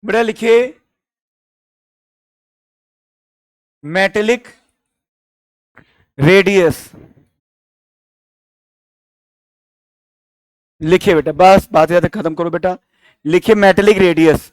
बेटा लिखिए metallic radius, लिखिए बेटा, बस बात ज्यादा खत्म करो बेटा, लिखिए मेटेलिक रेडियस।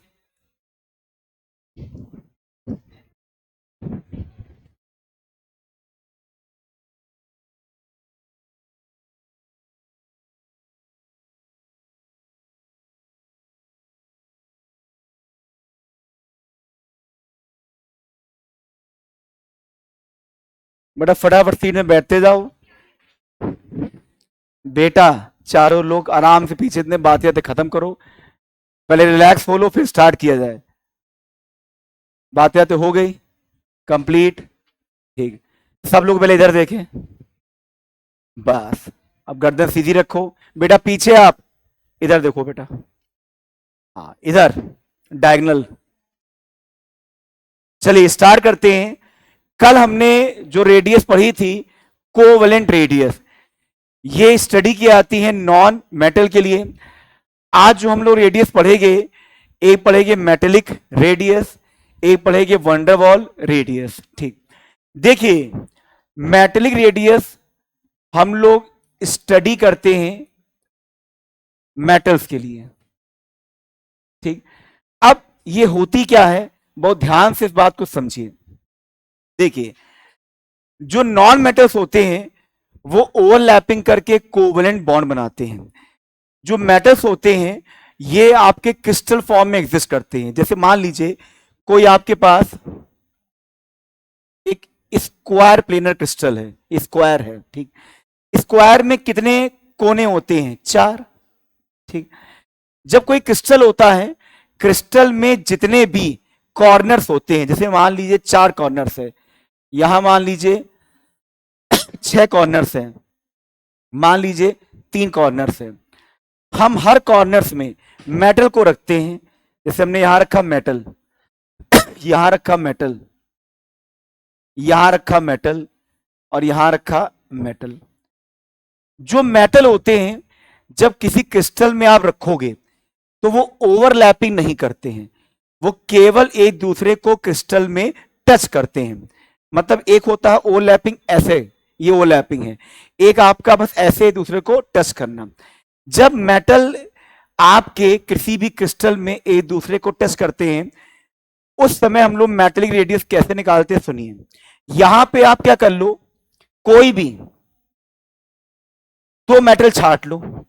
बेटा फटाफट सीट में बैठते जाओ बेटा, चारों लोग आराम से पीछे इतने बातें खत्म करो, पहले रिलैक्स हो लो फिर स्टार्ट किया जाए। बातें हो गई कंप्लीट, ठीक, सब लोग पहले इधर देखें, बस अब गर्दन सीधी रखो बेटा, पीछे आप इधर देखो बेटा, हाँ इधर डायगोनल। चलिए स्टार्ट करते हैं। कल हमने जो रेडियस पढ़ी थी कोवेलेंट रेडियस, ये स्टडी की आती है नॉन मेटल के लिए। आज जो हम लोग रेडियस पढ़ेंगे, एक पढ़ेंगे मेटेलिक रेडियस, एक पढ़ेंगे वंडरवॉल रेडियस। ठीक, देखिए मेटेलिक रेडियस हम लोग स्टडी करते हैं मेटल्स के लिए। ठीक, अब ये होती क्या है, बहुत ध्यान से इस बात को समझिए। देखिए जो नॉन मेटल्स होते हैं वो ओवरलैपिंग करके कोवेलेंट बॉन्ड बनाते हैं। जो मेटल्स होते हैं ये आपके क्रिस्टल फॉर्म में एग्जिस्ट करते हैं। जैसे मान लीजिए कोई आपके पास एक स्क्वायर प्लेनर क्रिस्टल है, स्क्वायर है, ठीक, स्क्वायर में कितने कोने होते हैं, 4। ठीक, जब कोई क्रिस्टल होता है, क्रिस्टल में जितने भी कॉर्नर्स होते हैं, जैसे मान लीजिए 4 कॉर्नर्स है, यहां मान लीजिए 6 कॉर्नर्स हैं, मान लीजिए 3 कॉर्नर्स हैं, हम हर कॉर्नर्स में मेटल को रखते हैं। जैसे हमने यहां रखा मेटल, यहां रखा मेटल, यहां रखा मेटल और यहां रखा मेटल। जो मेटल होते हैं जब किसी क्रिस्टल में आप रखोगे तो वो ओवरलैपिंग नहीं करते हैं, वो केवल एक दूसरे को क्रिस्टल में टच करते हैं। मतलब एक होता है ओवरलैपिंग ऐसे, ये ओवरलैपिंग है, एक आपका बस ऐसे दूसरे को टच करना। जब मेटल आपके किसी भी क्रिस्टल में एक दूसरे को टच करते हैं उस समय हम लोग मेटेलिक रेडियस कैसे निकालते हैं, सुनिए। यहां पे आप क्या कर लो, कोई भी 2 मेटल छाट लो,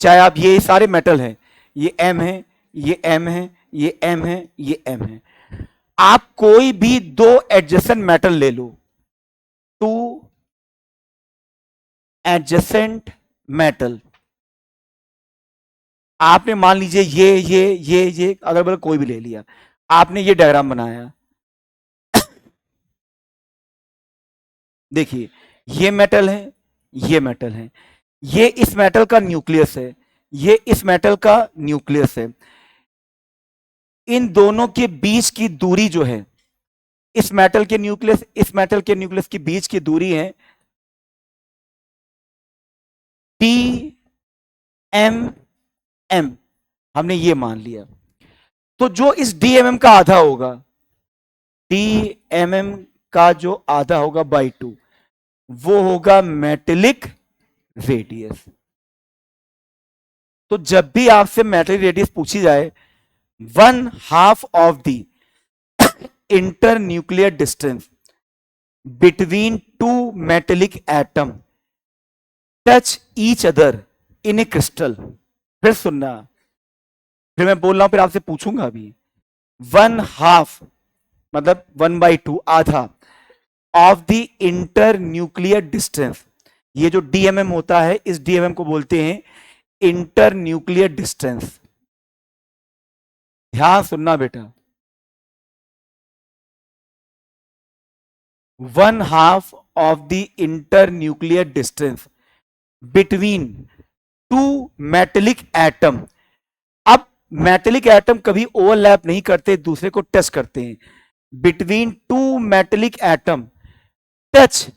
चाहे आप ये सारे मेटल हैं, ये एम है, ये एम है, ये एम है, ये एम है, आप कोई भी 2 एडजेसेंट मेटल ले लो, 2 एडजेसेंट मेटल, आपने मान लीजिए ये अगर बगल कोई भी ले लिया, आपने ये डायग्राम बनाया, देखिए ये मेटल है, ये मेटल है, ये इस मेटल का न्यूक्लियस है, ये इस मेटल का न्यूक्लियस है। इन दोनों के बीच की दूरी जो है, इस मेटल के न्यूक्लियस, इस मेटल के न्यूक्लियस के बीच की दूरी है DMM, हमने ये मान लिया। तो जो इस DMM का आधा होगा, DMM का जो आधा होगा बाई 2, वो होगा मेटेलिक रेडियस। तो जब भी आपसे मेटेलिक रेडियस पूछी जाए, 1/2 of the inter nuclear distance between 2 metallic atom touch each other in a crystal. फिर सुनना, फिर मैं बोल रहा हूं, फिर आपसे पूछूंगा अभी। 1/2 मतलब 1/2, आधा, of the inter nuclear distance, ये जो डीएमएम होता है इस डीएमएम को बोलते हैं इंटर न्यूक्लियर डिस्टेंस। ध्यान सुनना बेटा, 1/2 of the inter nuclear distance between 2 metallic atom. अब मेटेलिक एटम कभी ओवरलैप नहीं करते, दूसरे को टच करते हैं। Between 2 metallic atom touch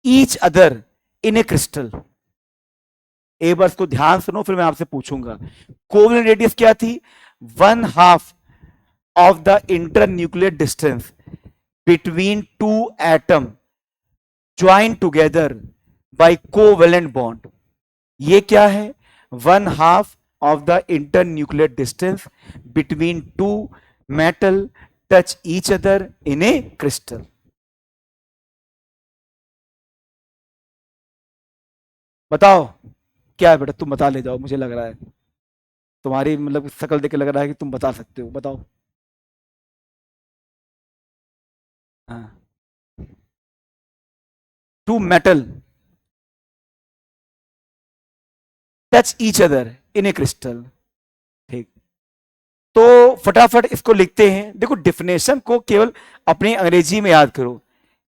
each other in a crystal. एक बार इसको ध्यान सुनो, फिर मैं आपसे पूछूंगा कोवेलेंट रेडियस क्या थी, 1/2 of the internuclear distance between two atoms joined together by covalent bond. ये क्या है? 1/2 of the internuclear distance between two metal touch each other in a crystal. बताओ क्या है बेटा, तुम बता ले जाओ, मुझे लग रहा है तुम्हारी मतलब शक्ल देख के लग रहा है कि तुम बता सकते हो, बताओ। हाँ, two metal touch each other in a crystal. ठीक, तो फटाफट इसको लिखते हैं। देखो डिफिनेशन को केवल अपनी अंग्रेजी में याद करो।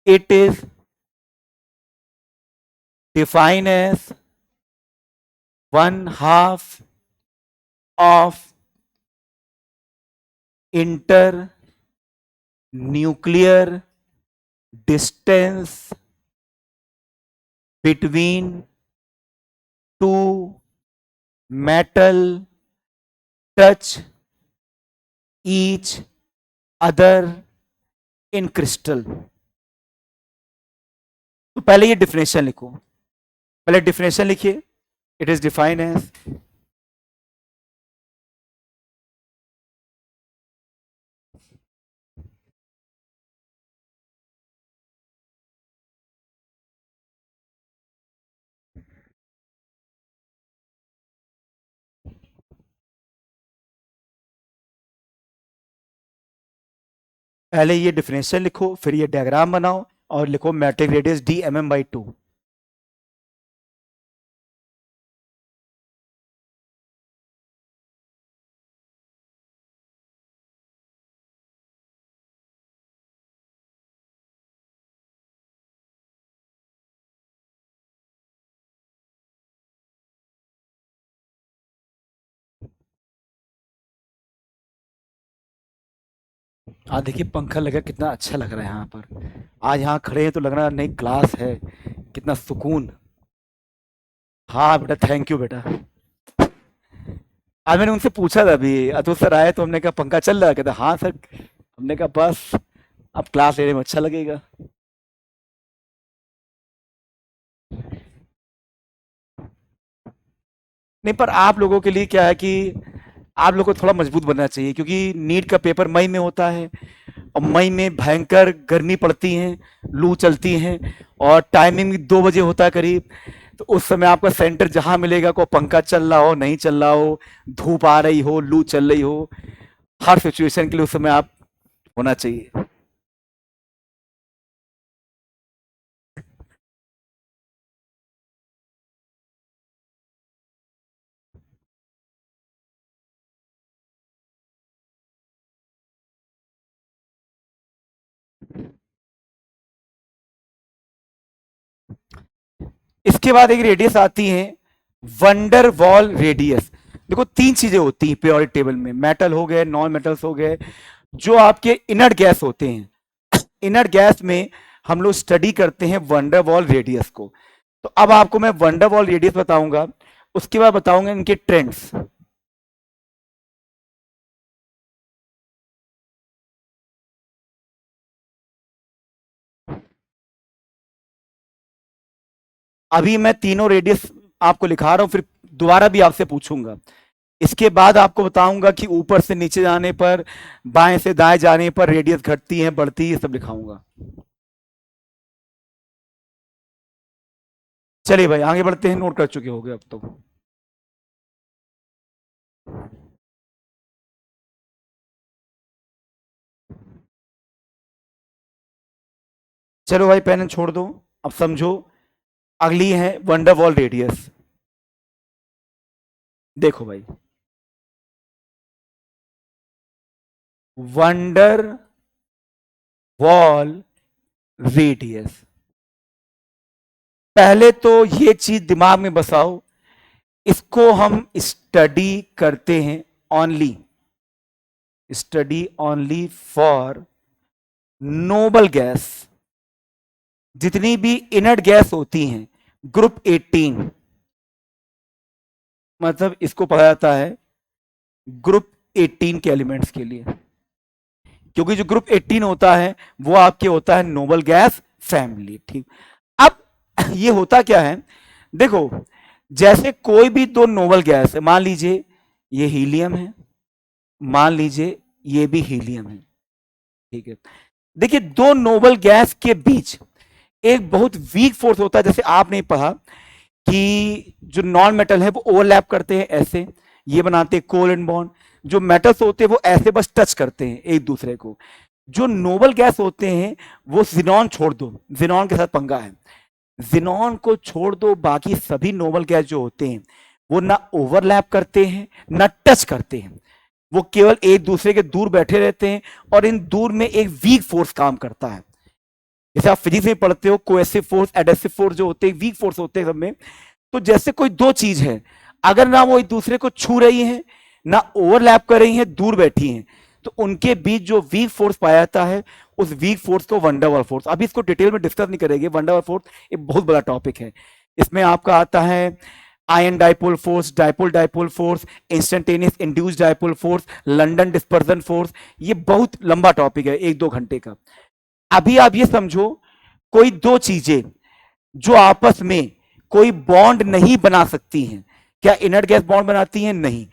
It is define as 1/2 of internuclear distance between two metal touch each other in crystal। तो पहले ये डिफिनेशन लिखो, पहले डिफिनेशन लिखिए। इट इज डिफाइंड एज पहले ये डिफिनेशन लिखो, फिर ये डायग्राम बनाओ और लिखो मैट्रिक रेडियस d mm/2। आज देखिए पंखा लगा, कितना अच्छा लग रहा है यहाँ पर। आज यहाँ खड़े हैं तो लग रहा है नई क्लास है, कितना सुकून। हाँ बेटा, थैंक यू बेटा। आज मैंने उनसे पूछा था अभी, अतुल सर आए तो हमने कहा पंखा चल रहा है, कहते हाँ सर। हमने कहा बस अब क्लास लेने में अच्छा लगेगा। नहीं, पर आप लोगों के लिए क्या है कि आप लोगों को थोड़ा मजबूत बनना चाहिए, क्योंकि नीट का पेपर मई में होता है और मई में भयंकर गर्मी पड़ती है, लू चलती है और टाइमिंग 2 बजे होता है करीब। तो उस समय आपका सेंटर जहां मिलेगा, को पंखा चल रहा हो नहीं चल रहा हो, धूप आ रही हो लू चल रही हो, हर सिचुएशन के लिए उस समय आप होना चाहिए। इसके बाद एक रेडियस आती है वंडर वॉल रेडियस। देखो 3 चीजें होती हैं पीरियोडिक टेबल में, मेटल हो गए, नॉन मेटल्स हो गए, जो आपके इनर्ट गैस होते हैं। इनर्ट गैस में हम लोग स्टडी करते हैं वंडर वॉल रेडियस को। तो अब आपको मैं वंडर वॉल रेडियस बताऊंगा, उसके बाद बताऊंगा इनके ट्रेंड्स। अभी मैं तीनों रेडियस आपको लिखा रहा हूं, फिर दोबारा भी आपसे पूछूंगा। इसके बाद आपको बताऊंगा कि ऊपर से नीचे जाने पर, बाएं से दाएं जाने पर रेडियस घटती है बढ़ती है, सब लिखाऊंगा। चलिए भाई आगे बढ़ते हैं, नोट कर चुके हो गए अब तो। चलो भाई पेन छोड़ दो, अब समझो। अगली है वंडरवॉल रेडियस। देखो भाई, वंडर वॉल रेडियस, पहले तो ये चीज दिमाग में बसाओ, इसको हम स्टडी करते हैं only, study only for noble gas. जितनी भी इनर्ट गैस होती हैं ग्रुप 18, मतलब इसको पढ़ा जाता है ग्रुप 18 के एलिमेंट्स के लिए। क्योंकि जो ग्रुप 18 होता है वो आपके होता है नोबल गैस फैमिली। ठीक, अब ये होता क्या है, देखो जैसे कोई भी दो नोबल गैस है, मान लीजिए ये हीलियम है, मान लीजिए ये भी हीलियम है, ठीक है। देखिए दो नोबल गैस के बीच एक बहुत वीक फोर्स होता है, जैसे आपने पढ़ा कि जो नॉन मेटल है वो ओवरलैप करते हैं ऐसे, ये बनाते हैं कोवलेंट बॉन्ड। जो मेटल्स होते हैं वो ऐसे बस टच करते हैं एक दूसरे को। जो नोबल गैस होते हैं वो जिनॉन छोड़ दो, जिनॉन के साथ पंगा है, जिनॉन को छोड़ दो, बाकी सभी नोबल गैस जो होते हैं वो ना ओवरलैप करते हैं ना टच करते हैं, वो केवल एक दूसरे के दूर बैठे रहते हैं और इन दूर में एक वीक फोर्स काम करता है। जैसे आप फिजिक्स में पढ़ते हो कोएसिव फोर्स, एडेसिव फोर्स जो होते हैं वीक फोर्स होते हैं सब में। तो जैसे कोई दो चीज है, अगर ना वो एक दूसरे को छू रही हैं ना ओवरलैप कर रही हैं, दूर बैठी हैं, तो उनके बीच जो वीक फोर्स पाया जाता है उस वीक फोर्स को वंडर वॉल फोर्स। अभी इसको डिटेल में डिस्कस नहीं करेंगे, वंडर वॉल फोर्स एक बहुत बड़ा टॉपिक है। इसमें आपका आता है ion dipole force, dipole dipole force, instantaneous induced dipole force, London dispersion force. ये बहुत लंबा टॉपिक है, 1-2 घंटे का। अभी आप ये समझो कोई दो चीजें जो आपस में कोई बॉन्ड नहीं बना सकती हैं, क्या इनर्ट गैस बॉन्ड बनाती हैं? नहीं।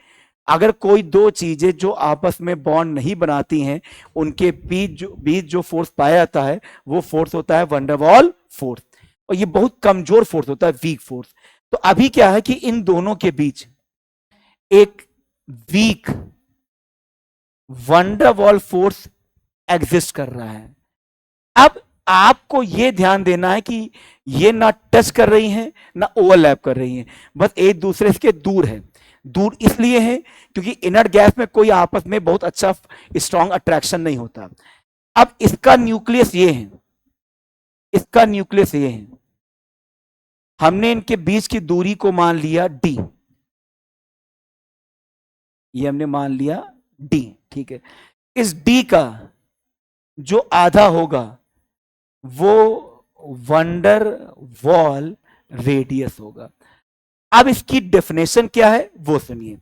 अगर कोई दो चीजें जो आपस में बॉन्ड नहीं बनाती हैं, उनके बीच जो फोर्स पाया जाता है वो फोर्स होता है वंडर वॉल फोर्स, और ये बहुत कमजोर फोर्स होता है, वीक फोर्स। तो अभी क्या है कि इन दोनों के बीच एक weak van der Waals force exist कर रहा है। अब आपको यह ध्यान देना है कि ये ना टच कर रही हैं ना ओवरलैप कर रही हैं, बस एक दूसरे से दूर है। दूर इसलिए है क्योंकि इनर गैस में कोई आपस में बहुत अच्छा स्ट्रॉन्ग अट्रैक्शन नहीं होता। अब इसका न्यूक्लियस ये है, इसका न्यूक्लियस ये है, हमने इनके बीच की दूरी को मान लिया d, ये हमने मान लिया d, ठीक है। इस d का जो आधा होगा वो वंडर वॉल रेडियस होगा। अब इसकी डेफिनेशन क्या है वो सुनिए,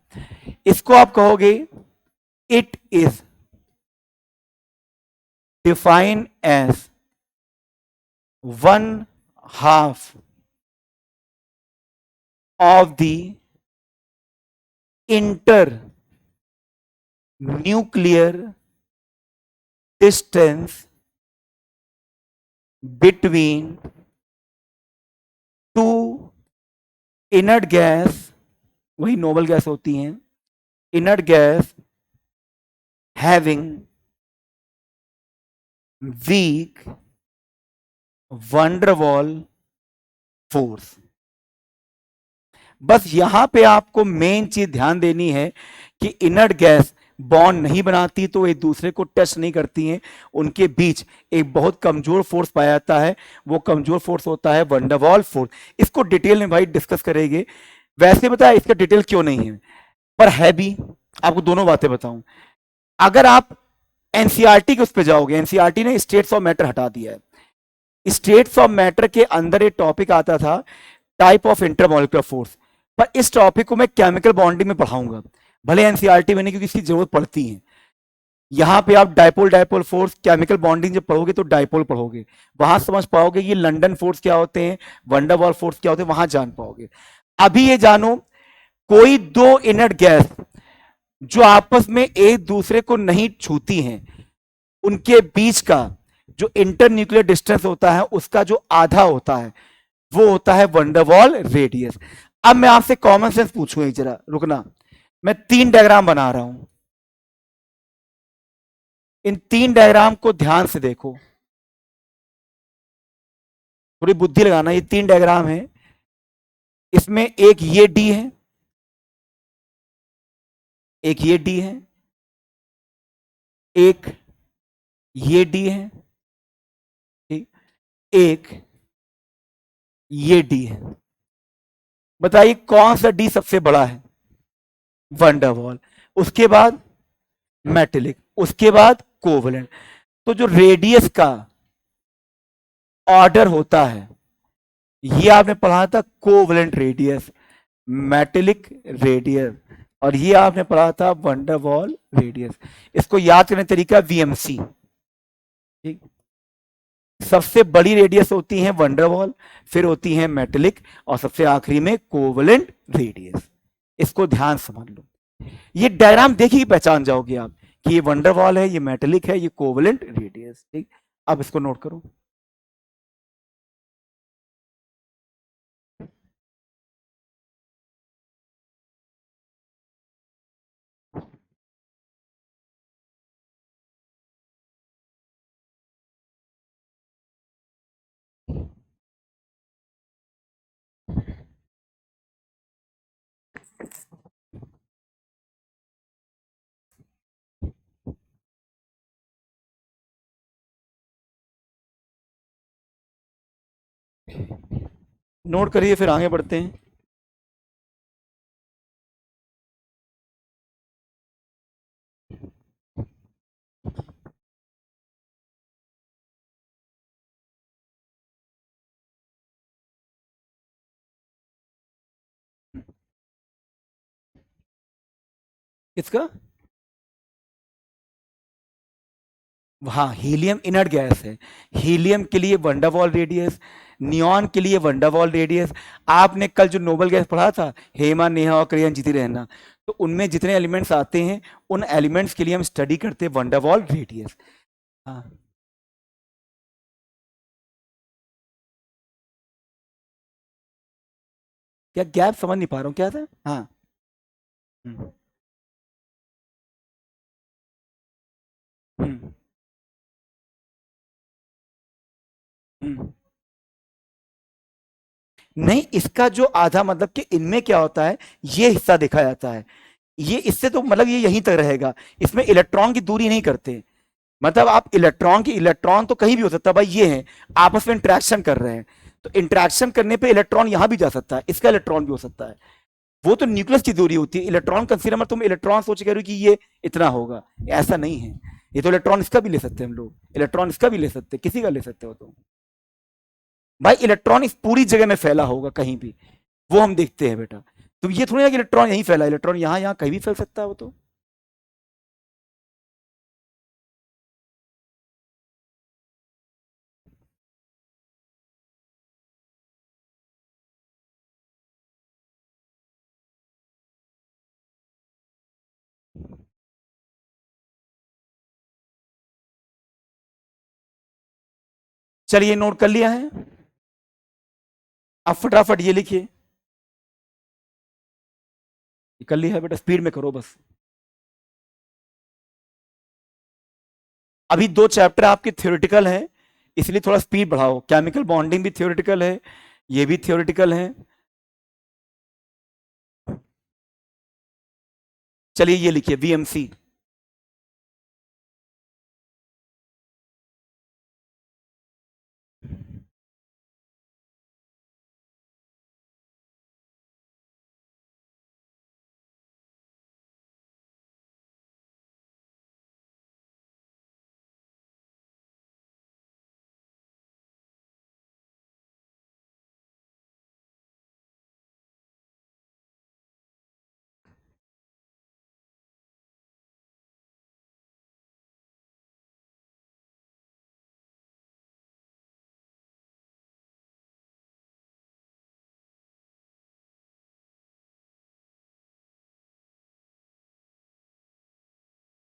इसको आप कहोगे it is defined as 1/2 of the internuclear distance between two inert gas, वही नोबल गैस होती हैं, inert gas having weak van der Waal force। बस यहां पे आपको मेन चीज ध्यान देनी है कि इनर्ट गैस बॉन्ड नहीं बनाती तो एक दूसरे को टच नहीं करती हैं, उनके बीच एक बहुत कमजोर फोर्स पाया जाता है, वो कमजोर फोर्स होता है वंडर वॉल फोर्स। इसको डिटेल में भाई डिस्कस करेंगे। वैसे बताया इसका डिटेल क्यों नहीं है, पर है भी। आपको दोनों बातें बताऊं, अगर आप एनसीईआरटी के उस पर जाओगे, एनसीईआरटी ने स्टेट्स ऑफ मैटर हटा दिया है। स्टेट्स ऑफ मैटर के अंदर एक टॉपिक आता था टाइप ऑफ इंटरमोलिकुलर फोर्स, पर इस टॉपिक को मैं केमिकल बॉन्डिंग में पढ़ाऊंगा, भले एनसीईआरटी में नहीं, क्योंकि इसकी जरूरत पड़ती है। यहां पे आप dipole dipole force chemical bonding जब पढ़ोगे तो डाइपोल पढ़ोगे, वहां समझ पाओगे ये लंदन फोर्स क्या होते हैं, वंडर वॉल फोर्स क्या होते हैं, वहां जान पाओगे। अभी ये जानो कोई दो इनर्ट गैस जो आपस में एक दूसरे को नहीं छूती हैं, उनके बीच का जो इंटरन्यूक्लियर डिस्टेंस होता है उसका जो आधा होता है वो होता है वंडर वॉल रेडियस। अब मैं आपसे कॉमन सेंस पूछूंगा, जरा रुकना, मैं 3 डायग्राम बना रहा हूं, इन 3 डायग्राम को ध्यान से देखो, थोड़ी बुद्धि लगाना। ये 3 डायग्राम है, इसमें एक ये डी है, एक ये डी है, एक ये डी है, ठीक, एक ये डी है। बताइए कौन सा डी सबसे बड़ा है? वंडर वॉल, उसके बाद मेटेलिक, उसके बाद कोवलेंट। तो जो रेडियस का ऑर्डर होता है ये आपने पढ़ा था, कोवलेंट रेडियस, मेटेलिक रेडियस और ये आपने पढ़ा था वंडरवॉल रेडियस। इसको याद करने का तरीका वीएमसी। ठीक, सबसे बड़ी रेडियस होती है वंडरवॉल, फिर होती है मेटेलिक, और सबसे आखिरी में कोवलेंट रेडियस। इसको ध्यान समझ लो, ये डायग्राम देखिए पहचान जाओगे आप कि ये वंडरवॉल है, ये मेटेलिक है, ये कोवलेंट रेडियस। ठीक, अब इसको नोट करो। नोट करिए, फिर आगे बढ़ते हैं। किसका? हाँ, हीलियम इनर्ट गैस है। हीलियम के लिए वंडरवॉल रेडियस, नियॉन के लिए वंडरवॉल रेडियस। आपने कल जो नोबल गैस पढ़ा था, हेमा, नेहा और करियन जीती रहना, तो उनमें जितने एलिमेंट्स आते हैं उन एलिमेंट्स के लिए हम स्टडी करते हैं वंडरवॉल रेडियस। हाँ, क्या गैप समझ नहीं पा रहा हूँ, क्या था? हाँ। हम्म, हम्म, हम्म। नहीं, इसका जो आधा मतलब कि इनमें क्या होता है, ये हिस्सा देखा जाता है। ये इससे तो मतलब ये यहीं तक रहेगा, इसमें इलेक्ट्रॉन की दूरी नहीं करते। मतलब आप इलेक्ट्रॉन की, इलेक्ट्रॉन तो कहीं भी हो सकता है भाई, ये है आपस में इंटरेक्शन कर रहे हैं, तो इंटरेक्शन करने पे इलेक्ट्रॉन यहां भी जा सकता है, इसका इलेक्ट्रॉन भी हो सकता है। वो तो न्यूक्लियस की दूरी होती है, इलेक्ट्रॉन कंसीडर में तुम इलेक्ट्रॉन सोच के रहे हो कि ये इतना होगा, ऐसा नहीं है। ये तो इलेक्ट्रॉन इसका भी ले सकते हैं हम लोग, इलेक्ट्रॉन इसका भी ले सकते हैं, किसी का ले सकते हो तो। भाई इलेक्ट्रॉन इस पूरी जगह में फैला होगा कहीं भी, वो हम देखते हैं बेटा। तो ये थोड़ी ना कि इलेक्ट्रॉन यहीं फैला, इलेक्ट्रॉन यहां यहां कहीं भी फैल सकता है वो तो। चलिए, नोट कर लिया है? अब फटाफट ये लिखिए। कर लिया है बेटा, स्पीड में करो बस। अभी दो चैप्टर आपके थ्योरेटिकल हैं, इसलिए थोड़ा स्पीड बढ़ाओ। केमिकल बॉन्डिंग भी थ्योरेटिकल है, ये भी थ्योरेटिकल है। चलिए ये लिखिए वीएमसी।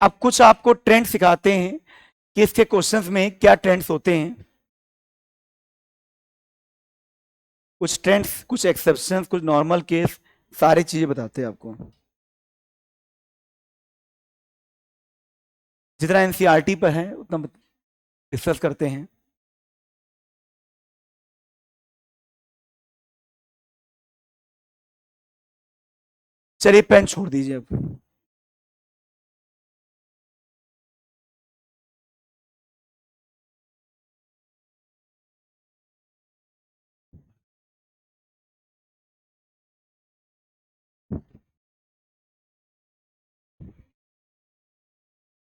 अब कुछ आपको ट्रेंड सिखाते हैं कि इसके क्वेश्चंस में क्या ट्रेंड्स होते हैं। कुछ ट्रेंड्स, कुछ एक्सेप्शंस, कुछ नॉर्मल केस, सारी चीजें बताते हैं आपको, जितना एनसीईआरटी पर है उतना डिस्कस करते हैं। चलिए पेन छोड़ दीजिए अब।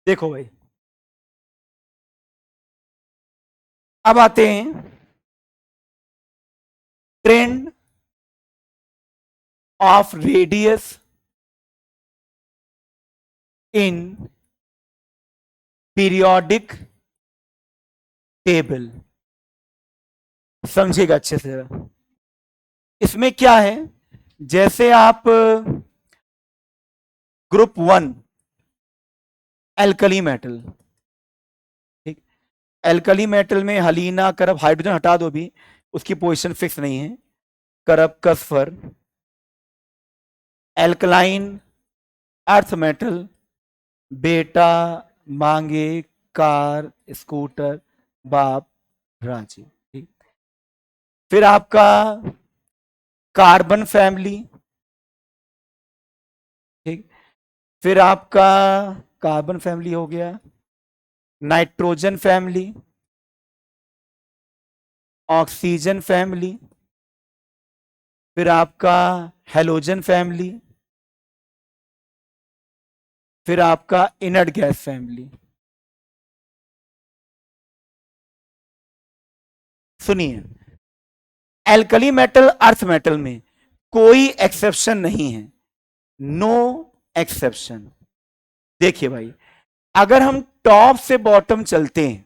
देखो भाई, अब आते हैं trend of radius in periodic table. समझिएगा अच्छे से जरा। इसमें क्या है, जैसे आप ग्रुप 1 एल्कली मेटल, ठीक, एल्कली मेटल में हलीना करब, हाइड्रोजन हटा दो भी, उसकी पोजीशन फिक्स नहीं है, करब कसफर, एल्कलाइन अर्थ मेटल, बेटा, मांगे, कार, स्कूटर, बाप, राजी, ठीक। फिर आपका कार्बन फैमिली, ठीक। फिर आपका कार्बन फैमिली हो गया, नाइट्रोजन फैमिली, ऑक्सीजन फैमिली, फिर आपका हेलोजन फैमिली, फिर आपका इनर्ट गैस फैमिली। सुनिए, एल्कली मेटल अर्थ मेटल में कोई एक्सेप्शन नहीं है, नो एक्सेप्शन। देखिए भाई, अगर हम टॉप से बॉटम चलते हैं,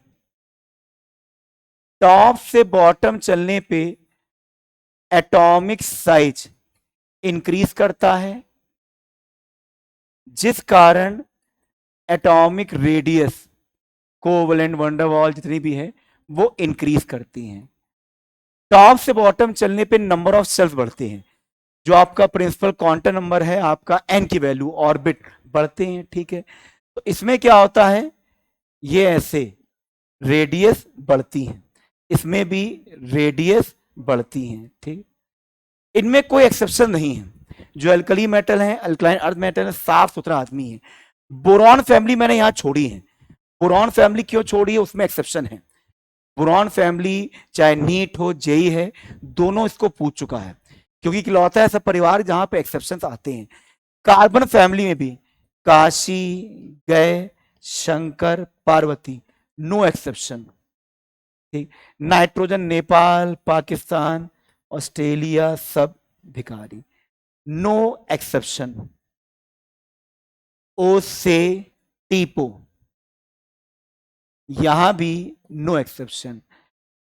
टॉप से बॉटम चलने पे एटॉमिक साइज इंक्रीज करता है, जिस कारण एटॉमिक रेडियस, कोवलेंट, वंडरवॉल जितनी भी है वो इंक्रीज करती हैं। टॉप से बॉटम चलने पे नंबर ऑफ सेल्स बढ़ते हैं, जो आपका प्रिंसिपल क्वांटम नंबर है आपका एन की वैल्यू, ऑर्बिट बढ़ते हैं, ठीक है। तो इसमें क्या होता है, ये ऐसे रेडियस बढ़ती है, इसमें भी रेडियस बढ़ती है, ठीक। इनमें कोई एक्सेप्शन नहीं है। जो एल्कली मेटल है, अल्कलाइन अर्थ मेटल है, साफ सुथरा आदमी है। बोरॉन फैमिली मैंने यहां छोड़ी है। बोरॉन फैमिली क्यों छोड़ी है, उसमें एक्सेप्शन है। बोरॉन फैमिली चाहे नीट हो, जेई है, दोनों इसको पूछ चुका है, क्योंकि इकलौता ऐसा परिवार जहां पे एक्सेप्शन आते हैं। कार्बन फैमिली में भी काशी, गए, शंकर, पार्वती, नो एक्सेप्शन, ठीक। नाइट्रोजन नेपाल, पाकिस्तान, ऑस्ट्रेलिया, सब भिखारी, नो एक्सेप्शन। ओ से टीपो, यहां भी नो एक्सेप्शन।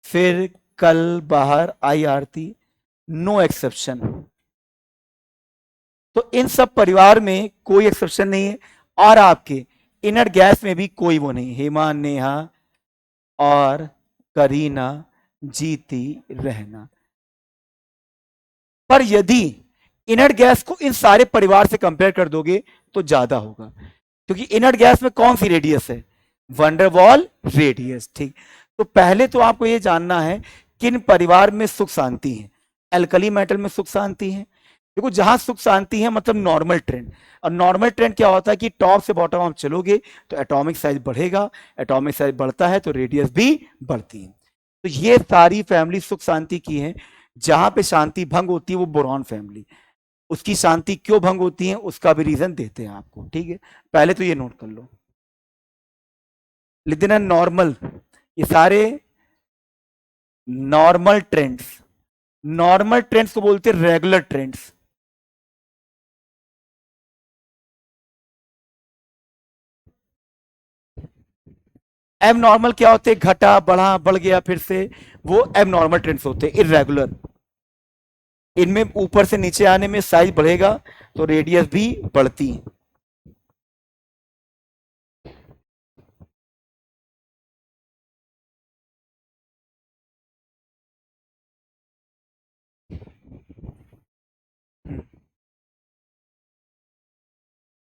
फिर कल बाहर आई आरती, नो एक्सेप्शन। तो इन सब परिवार में कोई एक्सेप्शन नहीं है। और आपके इनर गैस में भी कोई वो नहीं, हेमा, नेहा और करीना जीती रहना। पर यदि इनर्ट गैस को इन सारे परिवार से कंपेयर कर दोगे तो ज्यादा होगा, क्योंकि इनर्ट गैस में कौन सी रेडियस है, वंडरवॉल रेडियस, ठीक। तो पहले तो आपको यह जानना है किन परिवार में सुख शांति है। एल्कली मेटल में सुख शांति है। देखो, जहां सुख शांति है मतलब नॉर्मल ट्रेंड। और नॉर्मल ट्रेंड क्या होता है कि टॉप से बॉटम आप चलोगे तो एटॉमिक साइज बढ़ेगा, एटॉमिक साइज बढ़ता है तो रेडियस भी बढ़ती है। तो ये सारी फैमिली सुख शांति की है। जहां पे शांति भंग होती है वो बोरॉन फैमिली, उसकी शांति क्यों भंग होती है उसका भी रीजन देते हैं आपको, ठीक है। पहले तो ये नोट कर लो, लिख देना नॉर्मल, ये सारे नॉर्मल ट्रेंड्स। नॉर्मल ट्रेंड्स को बोलते हैं रेगुलर ट्रेंड्स। एब नॉर्मल क्या होते हैं, घटा, बढ़ा, बढ़ गया फिर से, वो एब नॉर्मल ट्रेंड्स होते हैं, इरेगुलर। इनमें ऊपर से नीचे आने में साइज बढ़ेगा तो रेडियस भी बढ़ती है।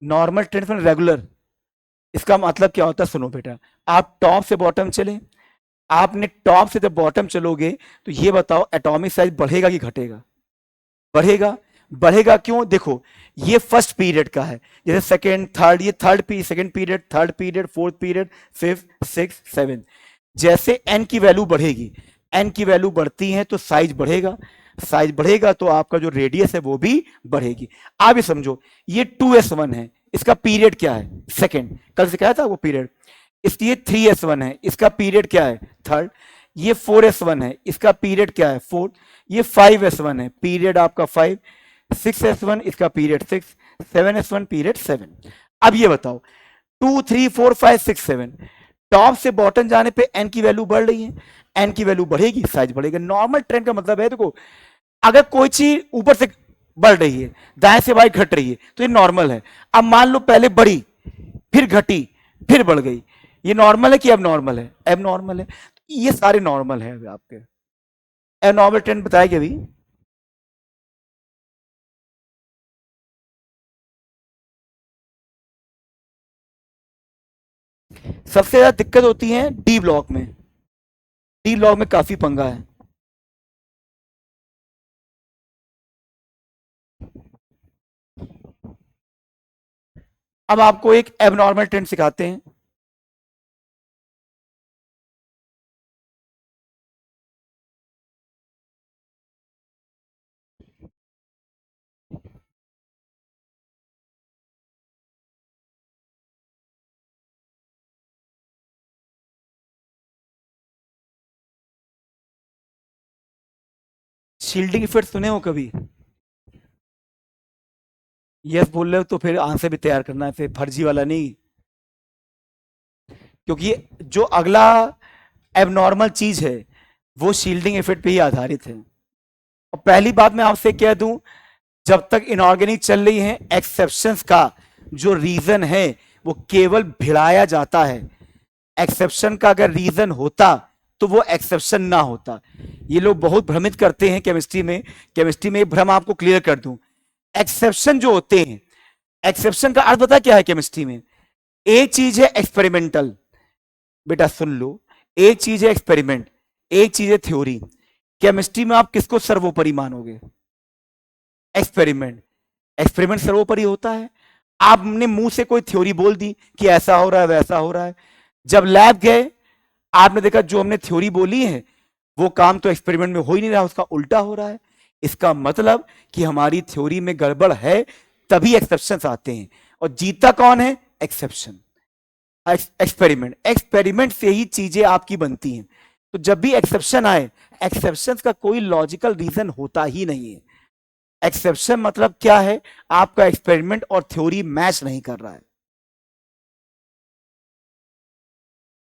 नॉर्मल ट्रेंड्स में रेगुलर, इसका मतलब क्या होता है, सुनो बेटा, आप टॉप से बॉटम चले, आपने टॉप से जब बॉटम चलोगे तो ये बताओ एटॉमिक साइज बढ़ेगा कि घटेगा, बढ़ेगा। बढ़ेगा क्यों, देखो ये फर्स्ट पीरियड का है, जैसे सेकेंड, थर्ड, ये third period, second period, third period, fourth period, fifth, six, seven. जैसे एन की वैल्यू बढ़ेगी, एन की वैल्यू बढ़ती है तो साइज बढ़ेगा, साइज बढ़ेगा तो आपका जो रेडियस है वो भी बढ़ेगी। आप ये समझो, ये 2s1 है, इसका पीरियड क्या है, सेकेंड, कल से क्या था वो पीरियड। इसलिए 3s1 है, इसका पीरियड क्या है, थर्ड। ये 4s1 है, इसका पीरियड क्या है, फोर्थ। ये 5s1 है, पीरियड आपका 5। 6s1, इसका पीरियड 6। 7s1, period 7। अब ये बताओ, 2 3 4 5 6 7, टॉप से बॉटम जाने पे एन की वैल्यू बढ़ रही है, एन की वैल्यू बढ़ेगी, साइज बढ़ेगा। नॉर्मल ट्रेंड का मतलब है, देखो अगर कोई चीज ऊपर से बढ़ रही है, दाएं से बाएं घट रही है, तो ये नॉर्मल है। अब मान लो पहले बढ़ी, फिर घटी, फिर बढ़ गई, ये नॉर्मल है कि अब नॉर्मल है? अब नॉर्मल है। ये सारे नॉर्मल है आपके। एबनॉर्मल ट्रेंड बताएगी अभी। सबसे ज्यादा दिक्कत होती है डी ब्लॉक में, डी ब्लॉक में काफी पंगा है। अब आपको एक एबनॉर्मल ट्रेंड सिखाते हैं। शील्डिंग इफेक्ट सुने हो कभी? यस बोल रहे हो तो फिर आंसर भी तैयार करना है, फिर फर्जी वाला नहीं, क्योंकि जो अगला एबनॉर्मल चीज है वो शील्डिंग इफेक्ट पे ही आधारित है। और पहली बात मैं आपसे कह दूं, जब तक इनऑर्गेनिक चल रही है, एक्सेप्शंस का जो रीजन है वो केवल भिड़ाया जाता है। एक्सेप्शन का अगर रीजन होता तो वो एक्सेप्शन ना होता। ये लोग बहुत भ्रमित करते हैं केमिस्ट्री में। केमिस्ट्री में एक भ्रम आपको क्लियर कर दूं, एक्सेप्शन जो होते हैं, एक्सेप्शन का अर्थ पता क्या है केमिस्ट्री में? एक चीज है एक्सपेरिमेंटल, बेटा सुन लो, एक चीज है एक्सपेरिमेंट, एक चीज है थ्योरी। केमिस्ट्री में आप किसको सर्वोपरि मानोगे? एक्सपेरिमेंट। एक्सपेरिमेंट सर्वोपरि होता है। आपने मुंह से कोई थ्योरी बोल दी कि ऐसा हो रहा है, वैसा हो रहा है, जब लैब गए आपने देखा जो हमने थ्योरी बोली है वो काम तो एक्सपेरिमेंट में हो ही नहीं रहा, उसका उल्टा हो रहा है। इसका मतलब कि हमारी थ्योरी में गड़बड़ है, तभी एक्सेप्शंस आते हैं। और जीता कौन है? Exception, experiment. एक्सपेरिमेंट से ही चीजें आपकी बनती हैं। तो जब भी एक्सेप्शन आए, एक्सेप्शन का कोई लॉजिकल रीजन होता ही नहीं है। एक्सेप्शन मतलब क्या है? आपका एक्सपेरिमेंट और थ्योरी मैच नहीं कर रहा है।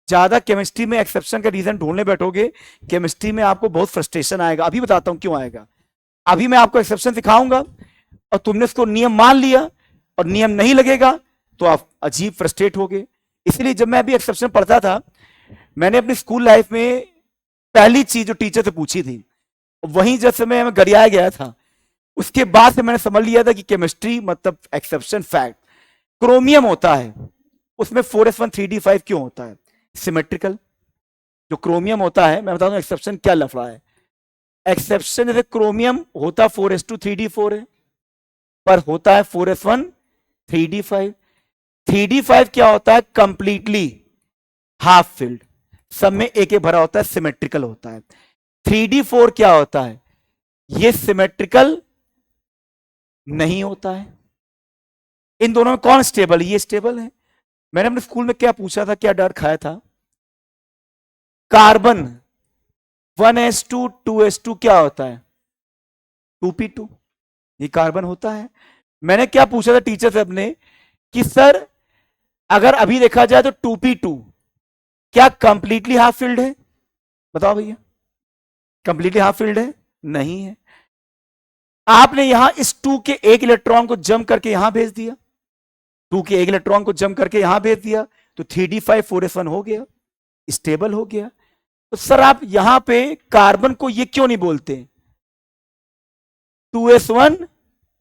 ज्यादा केमिस्ट्री में एक्सेप्शन का रीजन ढूंढने बैठोगे, केमिस्ट्री में आपको बहुत फ्रस्ट्रेशन आएगा। अभी बताता हूं क्यों आएगा। अभी मैं आपको एक्सेप्शन सिखाऊंगा और तुमने उसको नियम मान लिया और नियम नहीं लगेगा तो आप अजीब फ्रस्ट्रेट होगे। इसलिए जब मैं अभी एक्सेप्शन पढ़ता था, मैंने अपनी स्कूल लाइफ में पहली चीज जो टीचर से पूछी थी, वहीं जब समय मैं गरियाया गया था, उसके बाद से मैंने समझ लिया था कि केमिस्ट्री मतलब एक्सेप्शन फैक्ट। क्रोमियम होता है, उसमें 4s1 3d5 क्यों होता है? सिमेट्रिकल। जो क्रोमियम होता है, मैं बता दूं एक्सेप्शन क्या लफड़ा है। एक्सेप्शन जैसे क्रोमियम होता 4s2 3d4 है, पर होता है 4s1 3d5। 3d5 क्या होता है? कंप्लीटली हाफ फिल्ड, सब में एक एक भरा होता है, सिमेट्रिकल होता है। 3d4 क्या होता है? ये सिमेट्रिकल नहीं होता है। इन दोनों में कौन स्टेबल है? ये स्टेबल है। मैंने अपने स्कूल में क्या पूछा था, क्या डर खाया था? कार्बन 1s2 2s2 क्या होता है? 2p2। ये कार्बन होता है। मैंने क्या पूछा था टीचर से अपने कि सर अगर अभी देखा जाए तो 2p2 क्या कंप्लीटली हाफ फील्ड है? बताओ भैया, कंप्लीटली हाफ फील्ड है? नहीं है। आपने यहां इस 2 के एक इलेक्ट्रॉन को जम करके यहां भेज दिया, 2 के एक इलेक्ट्रॉन को जम करके यहां भेज दिया, तो 3d5 4s1 हो गया, स्टेबल हो गया। तो सर आप यहां पे कार्बन को ये क्यों नहीं बोलते 2s1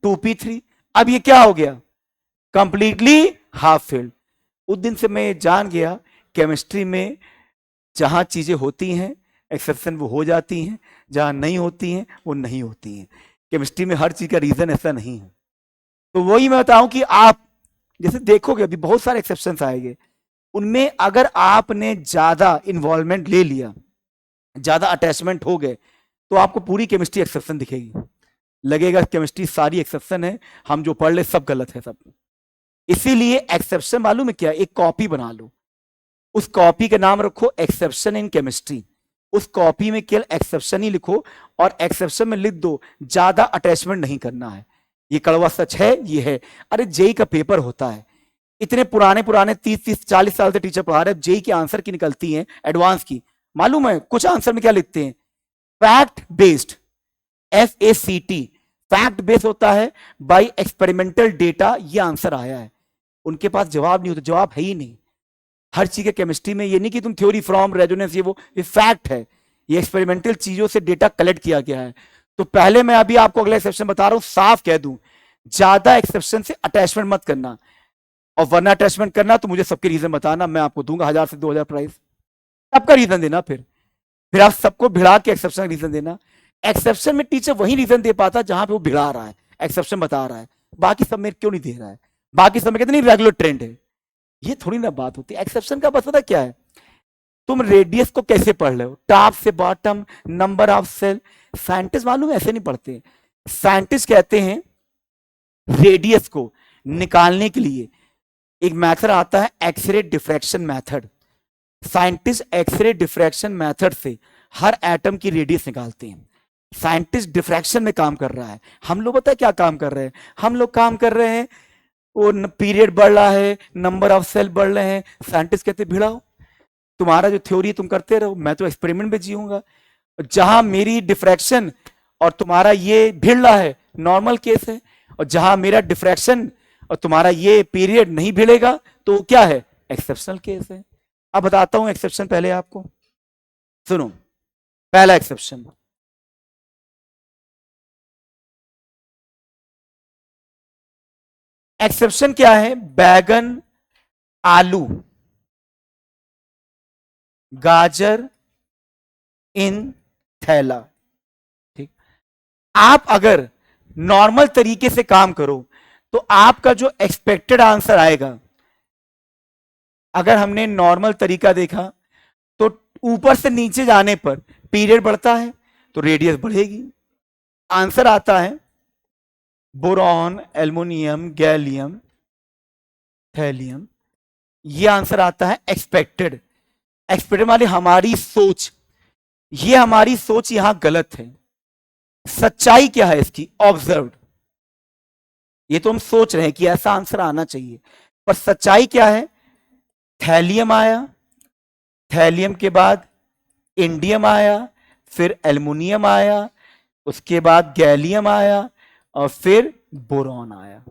2p3? अब ये क्या हो गया? Completely half field. उस दिन से मैं जान गया केमिस्ट्री में जहां चीजें होती हैं एक्सेप्शन वो हो जाती हैं, जहां नहीं होती हैं वो नहीं होती हैं। केमिस्ट्री में हर चीज का रीजन ऐसा नहीं है। तो वही मैं बताऊं कि आप जैसे देखोगे अभी बहुत सारे एक्सेप्शन आएंगे, उनमें अगर आपने ज्यादा इन्वॉल्वमेंट ले लिया, ज्यादा अटैचमेंट हो गए, तो आपको पूरी केमिस्ट्री एक्सेप्शन दिखेगी, लगेगा केमिस्ट्री सारी एक्सेप्शन है, हम जो पढ़ ले सब गलत है सब। इसीलिए एक्सेप्शन मालूम है क्या? एक कॉपी बना लो, उस कॉपी का नाम रखो एक्सेप्शन इन केमिस्ट्री। उस कॉपी में केवल एक्सेप्शन ही लिखो और एक्सेप्शन में लिख दो ज्यादा अटैचमेंट नहीं करना है। ये कड़वा सच है, ये है। अरे जेई का पेपर होता है, इतने पुराने पुराने 30-40 साल से टीचर पढ़ा रहे हैं, जेई के आंसर की निकलती हैं एडवांस की, मालूम है कुछ आंसर में क्या लिखते हैं? Fact based, FACT, fact based होता है, बाय एक्सपेरिमेंटल डेटा ये आंसर आया है। उनके पास जवाब नहीं होता, जवाब है ही नहीं। हर चीज के केमिस्ट्री में ये नहीं कि तुम थ्योरी फ्रॉम रेजोनेंस ये फैक्ट है, ये एक्सपेरिमेंटल चीजों से डेटा कलेक्ट किया गया है। तो पहले मैं अभी आपको अगला एक्सेप्शन बता रहा हूं, साफ कह दूं, ज्यादा एक्सेप्शन से अटैचमेंट मत करना, और वरना अटैचमेंट करना तो मुझे सबके रीजन बताना, मैं आपको दूंगा 1000 से 2000 प्राइस, सबका रीजन देना, फिर आप सबको भिड़ा के एक्सेप्शन रीजन देना। एक्सेप्शन में टीचर वही रीजन दे पाता जहां पे वो भिड़ा रहा है, एक्सेप्शन बता रहा है, बाकी सब में क्यों नहीं दे रहा है, बाकी सब में कहते नहीं रेगुलर ट्रेंड है, ये थोड़ी ना बात होती है। एक्सेप्शन का बस पता क्या है, तुम रेडियस को कैसे पढ़ रहे हो, टॉप से bottom, number of cell. Scientist मालूम है ऐसे नहीं पढ़ते, साइंटिस्ट कहते हैं रेडियस को निकालने के लिए एक मेथड आता है, X ray diffraction method. Scientist X ray diffraction method से हर एटम की रेडियस निकालते हैं। साइंटिस्ट डिफ्रैक्शन में काम कर रहा है, हम लोग पता है क्या काम कर रहे हैं, हम लोग काम कर रहे हैं वो पीरियड बढ़ रहा है, नंबर ऑफ सेल बढ़ रहे हैं, साइंटिस्ट कहते भिड़ाओ, तुम्हारा जो थ्योरी तुम करते रहो, मैं तो एक्सपेरिमेंट में जीऊंगा। जहां मेरी डिफ्रैक्शन और तुम्हारा ये भिड़ रहा है, नॉर्मल केस है, और जहां मेरा डिफ्रैक्शन और तुम्हारा ये पीरियड नहीं भिड़ेगा तो क्या है, एक्सेप्शनल केस है। अब बताता हूं एक्सेप्शन, पहले आपको सुनो। पहला एक्सेप्शन, एक्सेप्शन क्या है, बैगन, आलू, गाजर इन थैला। ठीक, आप अगर नॉर्मल तरीके से काम करो तो आपका जो एक्सपेक्टेड आंसर आएगा, अगर हमने नॉर्मल तरीका देखा तो ऊपर से नीचे जाने पर पीरियड बढ़ता है तो रेडियस बढ़ेगी, आंसर आता है बोरॉन, एल्युमिनियम, गैलियम, थैलियम, ये आंसर आता है एक्सपेक्टेड। एक्सपेक्टेड माने हमारी सोच, ये हमारी सोच यहां गलत है। सच्चाई क्या है इसकी, ऑब्जर्व्ड, ये तो हम सोच रहे हैं कि ऐसा आंसर आना चाहिए, पर सच्चाई क्या है, थैलियम आया, थैलियम के बाद इंडियम आया, फिर एल्युमिनियम आया, उसके बाद गैलियम आया, और फिर बोरॉन आया।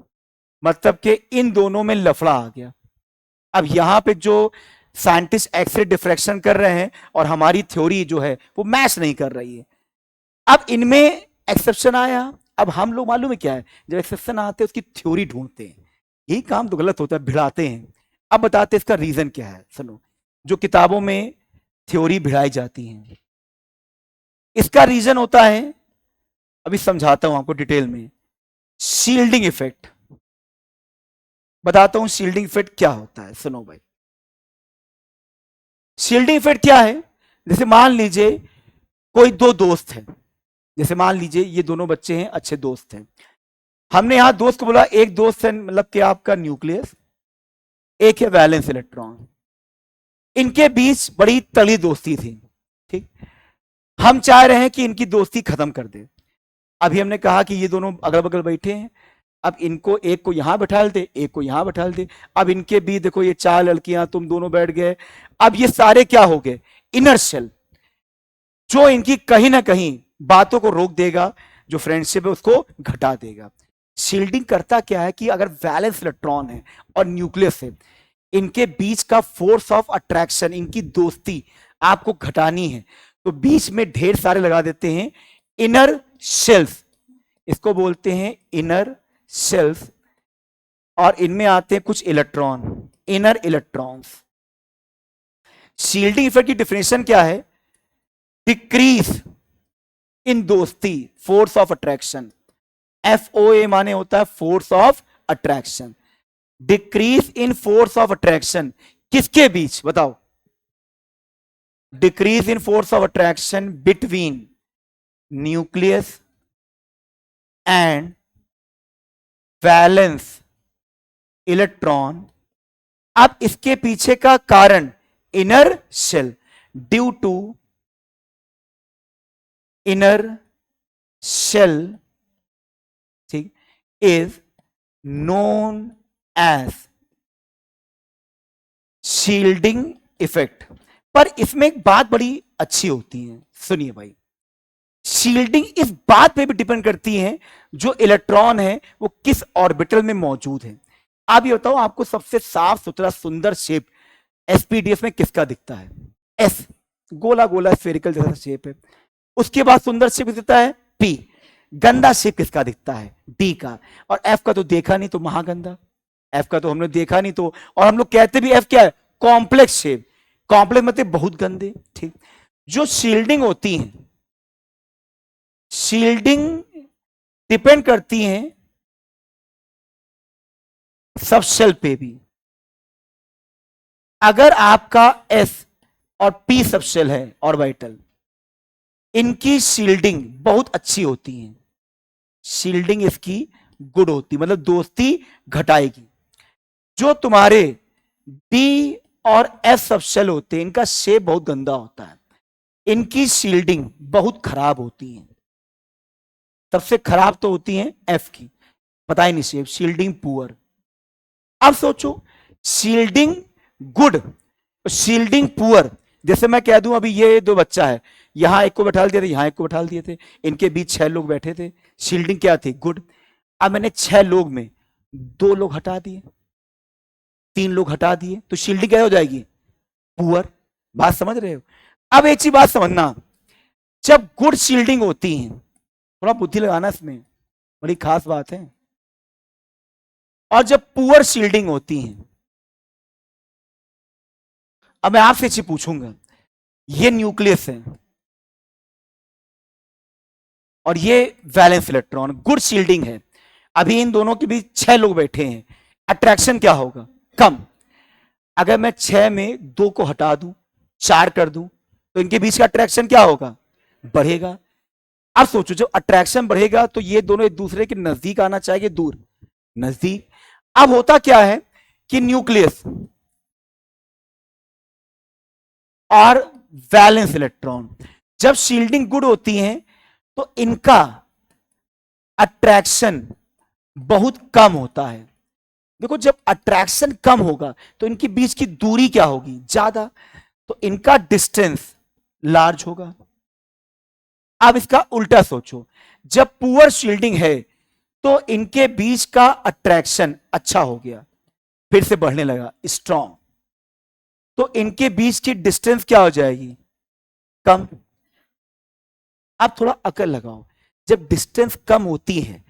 मतलब कि इन दोनों में लफड़ा आ गया। अब यहां पे जो साइंटिस्ट एक्सरे डिफ्रैक्शन कर रहे हैं और हमारी थ्योरी जो है वो मैच नहीं कर रही है। अब इनमें एक्सेप्शन आया, अब हम लोग मालूम है क्या है, जब एक्सेप्शन आते हैं उसकी थ्योरी ढूंढते हैं, यही काम तो गलत होता है, भिड़ाते हैं। अब बताते हैं इसका रीजन क्या है, सुनो। जो किताबों में थ्योरी भिड़ाई जाती है, इसका रीजन होता है, अभी समझाता हूं आपको डिटेल में, शील्डिंग इफेक्ट। बताता हूं शील्डिंग इफेक्ट क्या होता है, सुनो भाई। शील्डिंग इफेक्ट क्या है, जैसे मान लीजिए कोई दो दोस्त हैं, जैसे मान लीजिए ये दोनों बच्चे हैं, अच्छे दोस्त हैं, हमने यहां दोस्त को बोला, एक दोस्त है मतलब कि आपका न्यूक्लियस, एक है वैलेंस इलेक्ट्रॉन, इनके बीच बड़ी तली दोस्ती थी, ठीक, हम चाह रहे हैं कि इनकी दोस्ती खत्म कर दे। अभी हमने कहा कि ये दोनों अगल बगल बैठे हैं, अब इनको एक को यहां बैठा दे, एक को यहां बैठा दे, अब इनके बीच देखो ये चार लड़कियां, तुम दोनों बैठ गए, अब ये सारे क्या हो गए, इनर शेल, जो इनकी कहीं ना कहीं बातों को रोक देगा, जो फ्रेंडशिप है उसको घटा देगा। शील्डिंग करता क्या है कि अगर वैलेंस इलेक्ट्रॉन है और न्यूक्लियस है, इनके बीच का फोर्स ऑफ अट्रैक्शन, इनकी दोस्ती आपको घटानी है, तो बीच में ढेर सारे लगा देते हैं इनर शेल्स, इसको बोलते हैं इनर शेल्स, और इनमें आते हैं कुछ electron, inner electrons. Shielding effect की डिफिनेशन क्या है, डिक्रीज इन दोस्ती, फोर्स ऑफ अट्रैक्शन, FOA माने होता है force of attraction, decrease in force of attraction किसके बीच बताओ, decrease in force of attraction between nucleus and valence electron. अब इसके पीछे का कारण inner shell, due to inner shell, ठीक, is known as shielding effect. पर इसमें एक बात बड़ी अच्छी होती है, सुनिए भाई, शील्डिंग इस बात पे भी डिपेंड करती है जो इलेक्ट्रॉन है वो किस ऑर्बिटल में मौजूद है। आप ये बताओ, आपको सबसे साफ सुथरा सुंदर शेप एसपीडीएफ में किसका दिखता है? एस, गोला गोला स्फेरिकल जैसा शेप है। उसके बाद सुंदर शेप दिखता है पी। गंदा शेप किसका दिखता है? डी का। और एफ का तो देखा नहीं तो महागंदा, एफ का तो हमने देखा नहीं तो, और हम लोग कहते भी एफ क्या है? Complex shape. कॉम्प्लेक्स मतलब बहुत गंदे। ठीक, जो शील्डिंग होती है, शील्डिंग डिपेंड करती है सबशेल पे भी। अगर आपका एस और पी सबशेल है ऑर्बिटल, इनकी शील्डिंग बहुत अच्छी होती है, शील्डिंग इसकी गुड होती, मतलब दोस्ती घटाएगी। जो तुम्हारे डी और एफ सबशेल होते हैं, इनका शेप बहुत गंदा होता है, इनकी शील्डिंग बहुत खराब होती है। सबसे खराब तो होती है एफ की, पता ही नहीं शेप, शील्डिंग पुअर। अब सोचो, शील्डिंग गुड, शील्डिंग पुअर। जैसे मैं कह दूं अभी ये दो बच्चा है, यहां एक को बैठा दिए थे, यहां एक को बैठा दिए थे, इनके बीच 6 लोग बैठे थे, शील्डिंग क्या थी? गुड। अब मैंने 6 लोग में 2 लोग हटा दिए, 3 लोग हटा दिए, तो शील्डिंग क्या हो जाएगी? पुअर। बात समझ रहे हो? अब एक चीज बात समझना, जब गुड शील्डिंग होती है, थोड़ा बुद्धि लगाना इसमें, बड़ी खास बात है, और जब पुअर शील्डिंग होती है, अब मैं आपसे चीज पूछूंगा, ये न्यूक्लियस है और ये वैलेंस इलेक्ट्रॉन, गुड शील्डिंग है, अभी इन दोनों के बीच 6 लोग बैठे हैं, अट्रैक्शन क्या होगा? कम। अगर मैं 6 में 2 को हटा दूं, 4 कर दूं, तो इनके बीच का अट्रैक्शन क्या होगा? बढ़ेगा। अब सोचो, जब अट्रैक्शन बढ़ेगा तो ये दोनों एक दूसरे के नजदीक आना चाहिए, दूर? नजदीक। अब होता क्या है कि न्यूक्लियस और वैलेंस इलेक्ट्रॉन जब शील्डिंग गुड होती है तो इनका अट्रैक्शन बहुत कम होता है। देखो, जब अट्रैक्शन कम होगा तो इनके बीच की दूरी क्या होगी? ज्यादा, तो इनका डिस्टेंस लार्ज होगा। अब इसका उल्टा सोचो, जब पुअर शील्डिंग है तो इनके बीच का अट्रैक्शन अच्छा हो गया, फिर से बढ़ने लगा, स्ट्रॉन्ग, तो इनके बीच की डिस्टेंस क्या हो जाएगी? कम। अब थोड़ा अकल लगाओ, जब डिस्टेंस कम होती है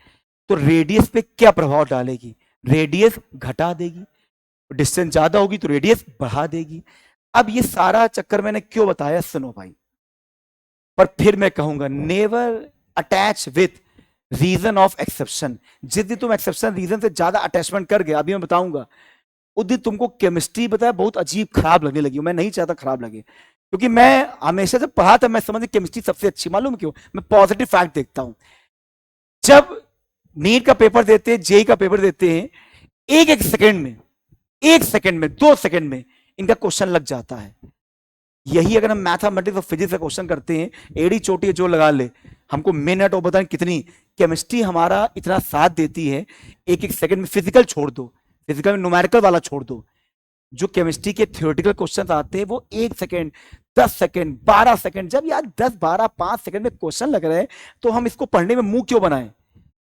तो रेडियस पे क्या प्रभाव डालेगी? रेडियस घटा देगी। डिस्टेंस ज्यादा होगी तो रेडियस बढ़ा देगी। अब ये सारा चक्कर मैंने क्यों बताया, सुनो भाई, पर फिर मैं कहूंगा, never attach with reason of exception. जिस दिन तुम एक्सेप्शन रीजन से ज्यादा अटैचमेंट कर गए, अभी मैं बताऊंगा, उस दिन तुमको केमिस्ट्री बताया बहुत अजीब खराब लगने लगी। मैं नहीं चाहता खराब लगे, क्योंकि मैं हमेशा जब पढ़ा था मैं समझ केमिस्ट्री सबसे अच्छी, मालूम क्यों? मैं पॉजिटिव फैक्ट देखता हूं। जब नीट का पेपर देते हैं, जेई का पेपर देते हैं, एक एक सेकंड में, 1 सेकंड में, 2 सेकंड में इनका क्वेश्चन लग जाता है। यही अगर हम मैथमेटिक्स और फिजिक्स का क्वेश्चन करते हैं, एड़ी चोटी जो लगा ले, हमको मिनट और बताएं कितनी, केमिस्ट्री हमारा इतना साथ देती है, एक एक सेकंड में। फिजिकल छोड़ दो, फिजिकल में न्यूमेरिकल वाला छोड़ दो, जो केमिस्ट्री के थ्योरेटिकल क्वेश्चन आते हैं वो 1 सेकंड, 10 सेकंड, 12 सेकंड, जब यार 10, 12, 5 सेकंड में क्वेश्चन लग रहे हैं तो हम इसको पढ़ने में मुंह क्यों बनाएं?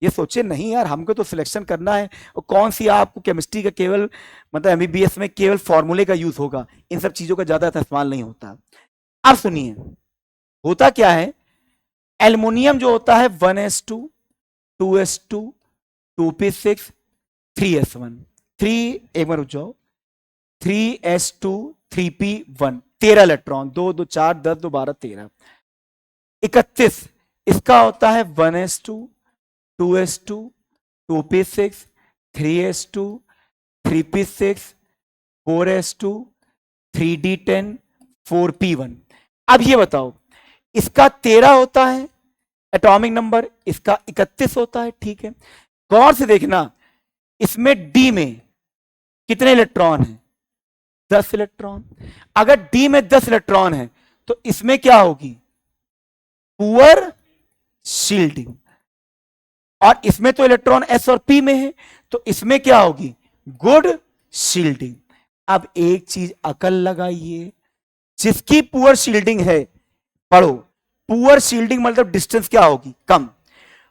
ये सोचे नहीं यार, हमको तो सिलेक्शन करना है, और कौन सी आपको केमिस्ट्री का केवल, मतलब एमबीबीएस में केवल फॉर्मूले का यूज होगा, इन सब चीजों का ज्यादा इस्तेमाल नहीं होता। अब सुनिए, होता क्या है, एल्युमिनियम जो होता है 1s2, 2s2, 2p6, 3s1, 3, एक बार रुक जाओ, 3s2, 3p1, 13 इलेक्ट्रॉन, 2, 2, 4, 10, 2, 12, 13, 31। इसका होता है 1s2, 2s2, 2p6, 3s2, 3p6, 4s2, 3d10, 4p1। अब ये बताओ, इसका 13 होता है एटॉमिक नंबर, इसका 31 होता है, ठीक है? गौर से देखना, इसमें डी में कितने इलेक्ट्रॉन हैं? 10 इलेक्ट्रॉन। अगर डी में 10 इलेक्ट्रॉन है तो इसमें क्या होगी? Poor shielding. और इसमें तो इलेक्ट्रॉन एस और पी में है, तो इसमें क्या होगी? Good shielding. अब एक चीज अकल लगाइए, जिसकी पुअर शील्डिंग है, पढ़ो, पुअर शील्डिंग मतलब डिस्टेंस क्या होगी, कम,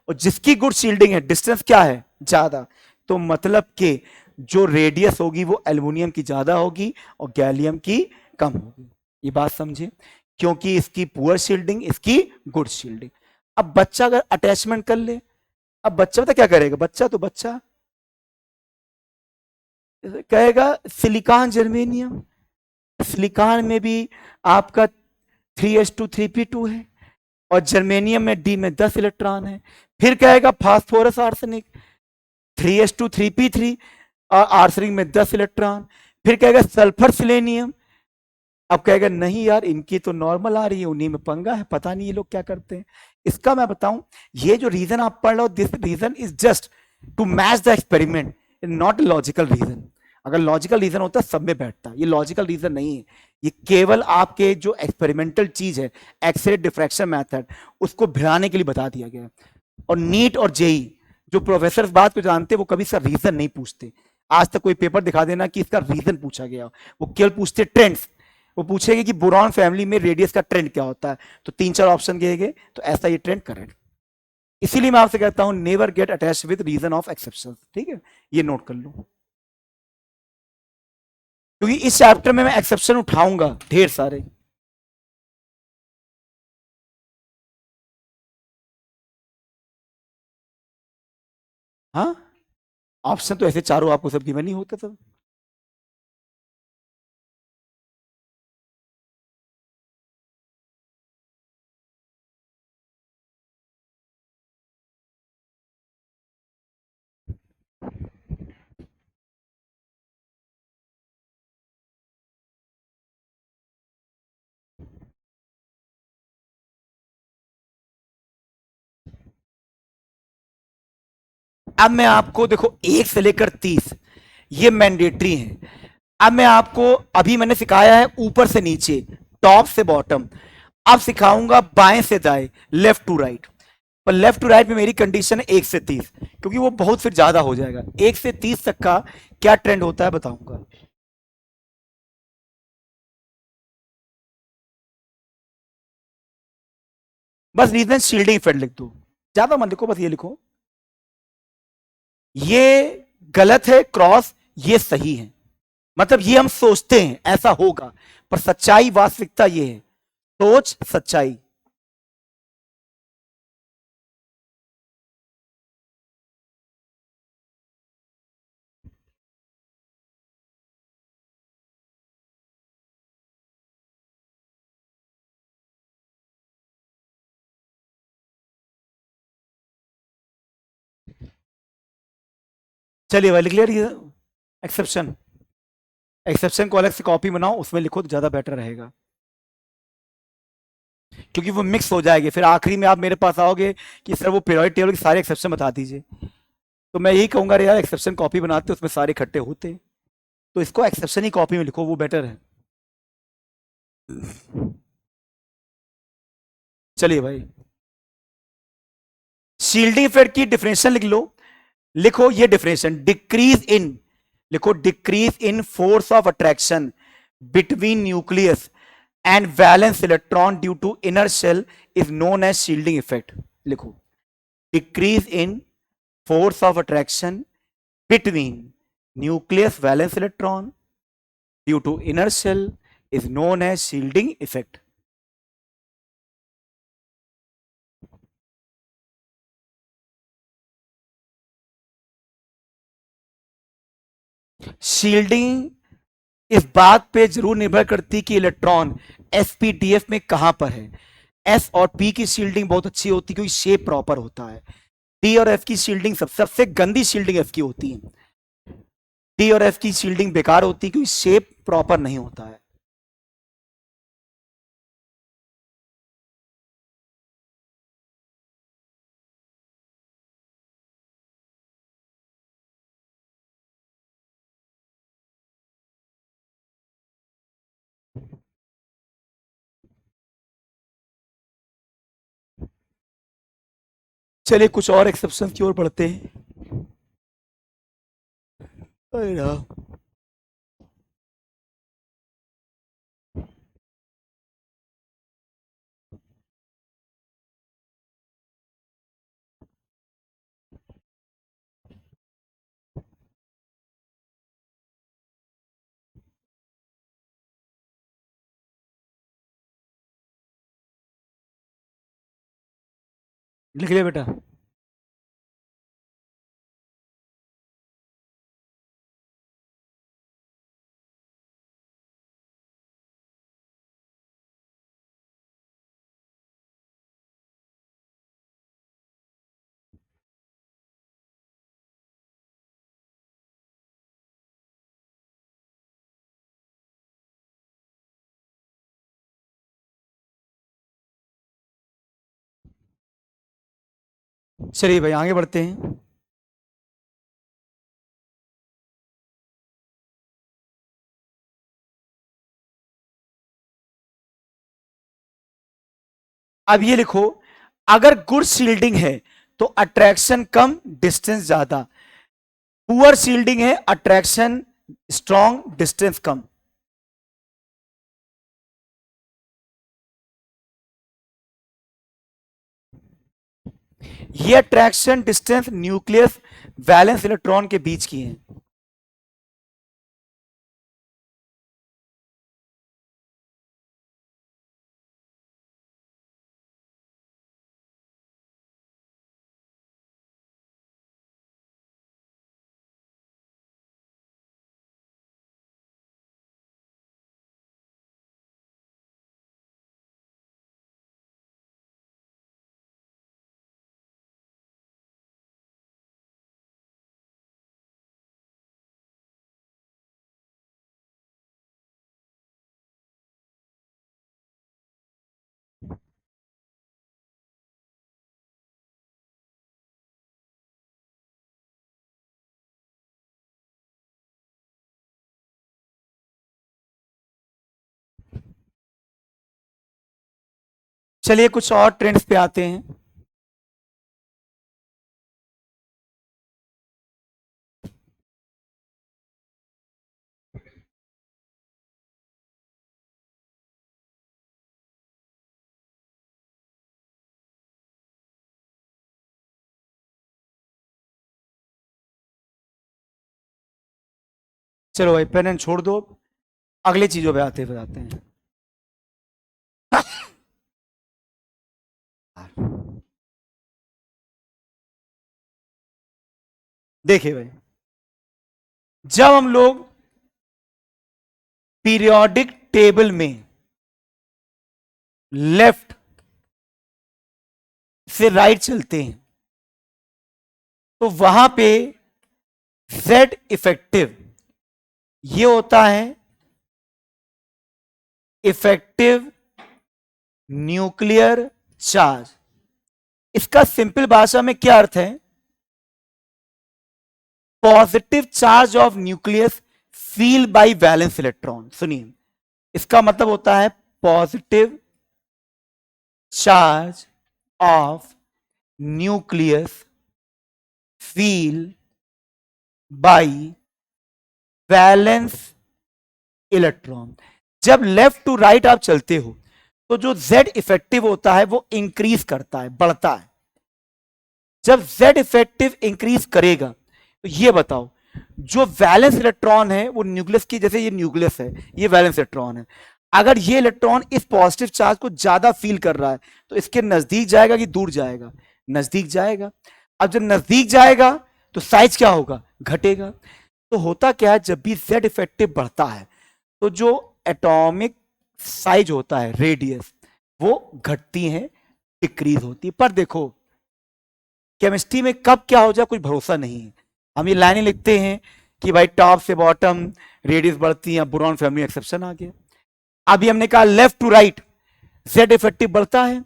और जिसकी गुड शील्डिंग है डिस्टेंस क्या है, ज्यादा। तो मतलब कि जो रेडियस होगी वो एल्युमिनियम की ज्यादा होगी और गैलियम की कम होगी। ये बात समझे, क्योंकि इसकी पुअर शील्डिंग, इसकी गुड शील्डिंग। अब बच्चा अगर अटैचमेंट कर ले, अब बच्चा पता क्या करेगा, बच्चा तो बच्चा कहेगा सिलिकॉन जर्मेनियम, सिलिकॉन में भी आपका 3s2 3p2 है और जर्मेनियम में डी में 10 इलेक्ट्रॉन है। फिर कहेगा फास्फोरस आर्सेनिक 3s2 3p3 और आर्सेनिक में 10 इलेक्ट्रॉन। फिर कहेगा सल्फर सिलेनियम, अब कहेगा नहीं यार इनकी तो नॉर्मल आ रही है, उन्हीं में पंगा है, पता नहीं ये लोग क्या करते हैं। इसका मैं बताऊं, ये जो रीजन आप पढ़ लो, this reason is just to match the experiment, not logical reason. अगर लॉजिकल रीजन होता सब में बैठता, ये लॉजिकल रीजन नहीं है, ये केवल आपके जो एक्सपेरिमेंटल चीज है, एक्सरे डिफ्रैक्शन मेथड, उसको भिड़ाने के लिए बता दिया गया। और नीट और जेई जो प्रोफेसर इस बात को जानते हैं, वो कभी इसका रीजन नहीं पूछते। आज तक कोई पेपर दिखा देना कि इसका रीजन पूछा गया, वो केवल पूछते ट्रेंड्स। वो पूछेगा कि बोरॉन फैमिली में रेडियस का ट्रेंड क्या होता है, तो 3-4 ऑप्शन दिए गए, तो ऐसा ये ट्रेंड करेक्ट। इसीलिए मैं आपसे कहता हूं never get attach with reason of exception, ठीक है, ये नोट कर लो, क्योंकि इस चैप्टर में मैं एक्सेप्शन उठाऊंगा ढेर सारे। हाँ, ऑप्शन तो ऐसे चारों आपको सब गिवन ही होते सब। अब मैं आपको देखो 1 से लेकर 30 ये मैंडेटरी है। अब मैं आपको, अभी मैंने सिखाया है ऊपर से नीचे, टॉप से बॉटम, अब सिखाऊंगा बाएं से दाएं, लेफ्ट टू राइट। पर लेफ्ट टू राइट में मेरी कंडीशन है 1 से 30, क्योंकि वो बहुत फिर ज्यादा हो जाएगा। 1 से 30 तक का क्या ट्रेंड होता है बताऊंगा। बस रीजन शील्डिंग इफेक्ट लिख दो, ज्यादा मत लिखो, बस ये लिखो ये गलत है क्रॉस, ये सही है। मतलब ये हम सोचते हैं ऐसा होगा, पर सच्चाई वास्तविकता ये है, सोच सच्चाई। चलिए भाई लिख लिया एक्सेप्शन। एक्सेप्शन को अलग से कॉपी बनाओ, उसमें लिखो तो ज्यादा बेटर रहेगा, क्योंकि वो मिक्स हो जाएगी। फिर आखिरी में आप मेरे पास आओगे कि सर वो पीरियोडिक टेबल के सारे एक्सेप्शन बता दीजिए, तो मैं यही कहूंगा अरे यार एक्सेप्शन कॉपी बनाते उसमें सारे इकट्ठे होते, तो इसको एक्सेप्शन ही कॉपी में लिखो, वो बेटर है। चलिए भाई, शील्डिंग इफेक्ट की डिफरेंशियल लिख लो। लिखो ये डिफरेंशियल, डिक्रीज इन, लिखो decrease in force of attraction between nucleus and valence electron due to inner shell is known as shielding effect. लिखो decrease in force of attraction between nucleus valence electron due to inner shell is known as shielding effect. Shielding इस बात पे जरूर निर्भर करती कि electron SPDF में कहां पर है। एस और पी की शील्डिंग बहुत अच्छी होती है क्योंकि शेप प्रॉपर होता है। डी और एफ की शील्डिंग सबसे गंदी शील्डिंग एफ की होती है। डी और एफ की शील्डिंग बेकार होती है क्योंकि शेप प्रॉपर नहीं होता है। चलिए कुछ और एक्सेप्शन की ओर बढ़ते हैं। लिख लिया बेटा? चलिए भाई आगे बढ़ते हैं। अब ये लिखो, अगर गुड शील्डिंग है तो अट्रैक्शन कम डिस्टेंस ज्यादा, पुअर शील्डिंग है अट्रैक्शन स्ट्रॉन्ग डिस्टेंस कम। ये attraction distance nucleus valence electron के बीच की है। चलिए कुछ और ट्रेंड्स पे आते हैं। चलो भाई पेन एंड छोड़ दो, अगले चीजों पे आते बताते हैं। देखिए भाई, जब हम लोग पीरियोडिक टेबल में लेफ्ट से राइट चलते हैं तो वहां पे Z इफेक्टिव ये होता है इफेक्टिव न्यूक्लियर चार्ज। इसका सिंपल भाषा में क्या अर्थ है? Positive charge of nucleus feel by valence electron. सुनिए, इसका मतलब होता है positive charge of nucleus feel by valence electron. जब लेफ्ट टू राइट आप चलते हो तो जो Z इफेक्टिव होता है वो इंक्रीज करता है, बढ़ता है। जब Z इफेक्टिव इंक्रीज करेगा तो ये बताओ, जो वैलेंस इलेक्ट्रॉन है वो न्यूक्लियस की, जैसे ये न्यूक्लियस है, ये वैलेंस इलेक्ट्रॉन है, अगर ये इलेक्ट्रॉन इस पॉजिटिव चार्ज को ज्यादा फील कर रहा है तो इसके नजदीक जाएगा कि दूर जाएगा? नजदीक जाएगा। अब जब नजदीक जाएगा तो साइज क्या होगा? घटेगा। तो होता क्या है, जब भी Z इफेक्टिव बढ़ता है तो जो एटॉमिक साइज होता है, रेडियस, वो घटती है, डिक्रीज होती है। पर देखो केमिस्ट्री में कब क्या हो जाए कुछ भरोसा नहीं है। हम ये लाइनें लिखते हैं कि भाई टॉप से बॉटम रेडियस बढ़ती है, बोरॉन फैमिली एक्सेप्शन आ गया। अभी हमने कहा left to right Z effective बढ़ता है,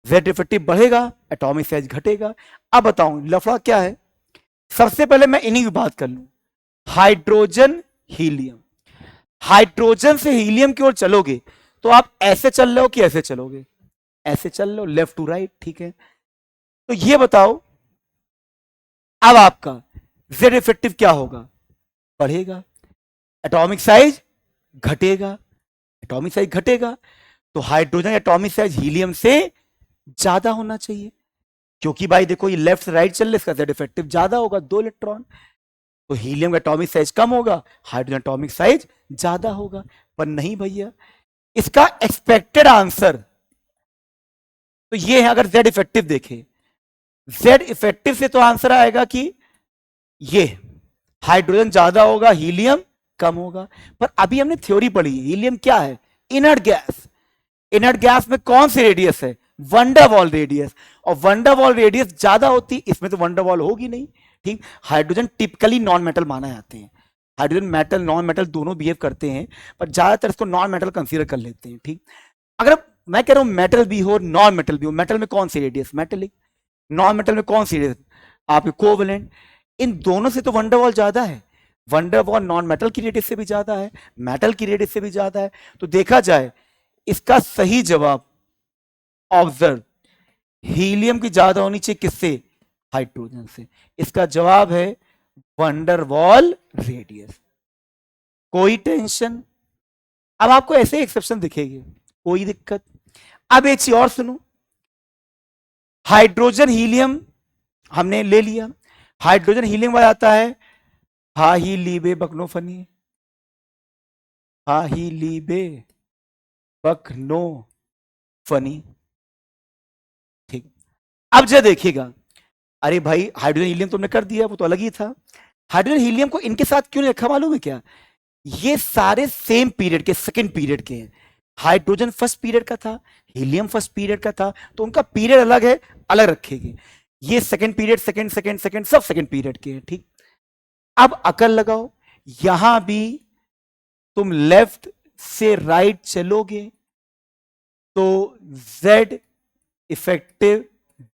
Z इफेक्टिव बढ़ेगा, एटॉमिक साइज घटेगा। अब बताऊं लफड़ा क्या है? सबसे पहले मैं इन्हीं की बात कर लूं, हाइड्रोजन हीलियम। हाइड्रोजन से हीलियम की ओर चलोगे तो आप ऐसे चल रहे हो कि ऐसे चलोगे? ऐसे चल रहे हो, लेफ्ट टू राइट, ठीक है। तो ये बताओ अब आपका Z इफेक्टिव क्या होगा? बढ़ेगा, एटॉमिक साइज घटेगा, एटॉमिक साइज घटेगा तो हाइड्रोजन एटॉमिक साइज हीलियम से ज्यादा होना चाहिए, क्योंकि भाई देखो ये लेफ्ट से राइट चल रहे, इसका Z इफेक्टिव ज्यादा होगा, 2 इलेक्ट्रॉन, तो हीलियम का एटॉमिक साइज कम होगा, हाइड्रोजन एटॉमिक साइज ज्यादा होगा। पर नहीं भैया, इसका एक्सपेक्टेड आंसर तो ये है, अगर Z इफेक्टिव देखें जेड इफेक्टिव से तो आंसर आएगा कि ये हाइड्रोजन ज्यादा होगा, हीलियम कम होगा। पर अभी हमने थ्योरी पढ़ी, हीलियम क्या है? Inert gas. इनर्ट गैस में कौन सी रेडियस है? Van der Waals radius. और वंडरवॉल रेडियस ज्यादा होती, इसमें तो वंडरवॉल होगी नहीं। ठीक, हाइड्रोजन टिपिकली नॉन मेटल माना जाते हैं। हाइड्रोजन मेटल नॉन मेटल दोनों बिहेव करते हैं, पर ज्यादातर इसको नॉन मेटल कंसीडर कर लेते हैं। ठीक, अगर मैं कह रहा हूं मेटल भी हो नॉन मेटल भी हो, मेटल में कौन सी रेडियस? मेटेलिक। नॉन मेटल में कौन सी रेडियस? आपके कोवलेंट। इन दोनों से तो वंडरवॉल ज्यादा है। वंडरवॉल नॉन मेटल की रेडियस से भी ज्यादा है, मेटल की रेडियस से भी ज्यादा है। तो देखा जाए इसका सही जवाब, ऑब्जर्व, हीलियम की ज्यादा होनी चाहिए किससे? हाइड्रोजन से। इसका जवाब है वंडरवॉल रेडियस। कोई टेंशन? अब आपको ऐसे एक्सेप्शन दिखेंगे, कोई दिक्कत? अब एक चीज और सुनो, हाइड्रोजन हीलियम हमने ले लिया। हाइड्रोजन हीलियम वाला आता है हा ही लीबे बकनोफनी, हा ही लीबे बकनो फनी। ठीक, अब जब देखिएगा, अरे भाई हाइड्रोजन हीलियम तुमने कर दिया, वो तो अलग ही था। हाइड्रोजन हीलियम को इनके साथ क्यों नहीं रखा मालूम है क्या? ये सारे सेम पीरियड के, सेकंड पीरियड के हैं। हाइड्रोजन फर्स्ट पीरियड का था, हीलियम फर्स्ट पीरियड का था, तो उनका पीरियड अलग है, अलग रखेंगे। ये second period, second second second सब सेकंड पीरियड के हैं। ठीक, अब अकल लगाओ, यहां भी तुम लेफ्ट से राइट चलोगे तो Z इफेक्टिव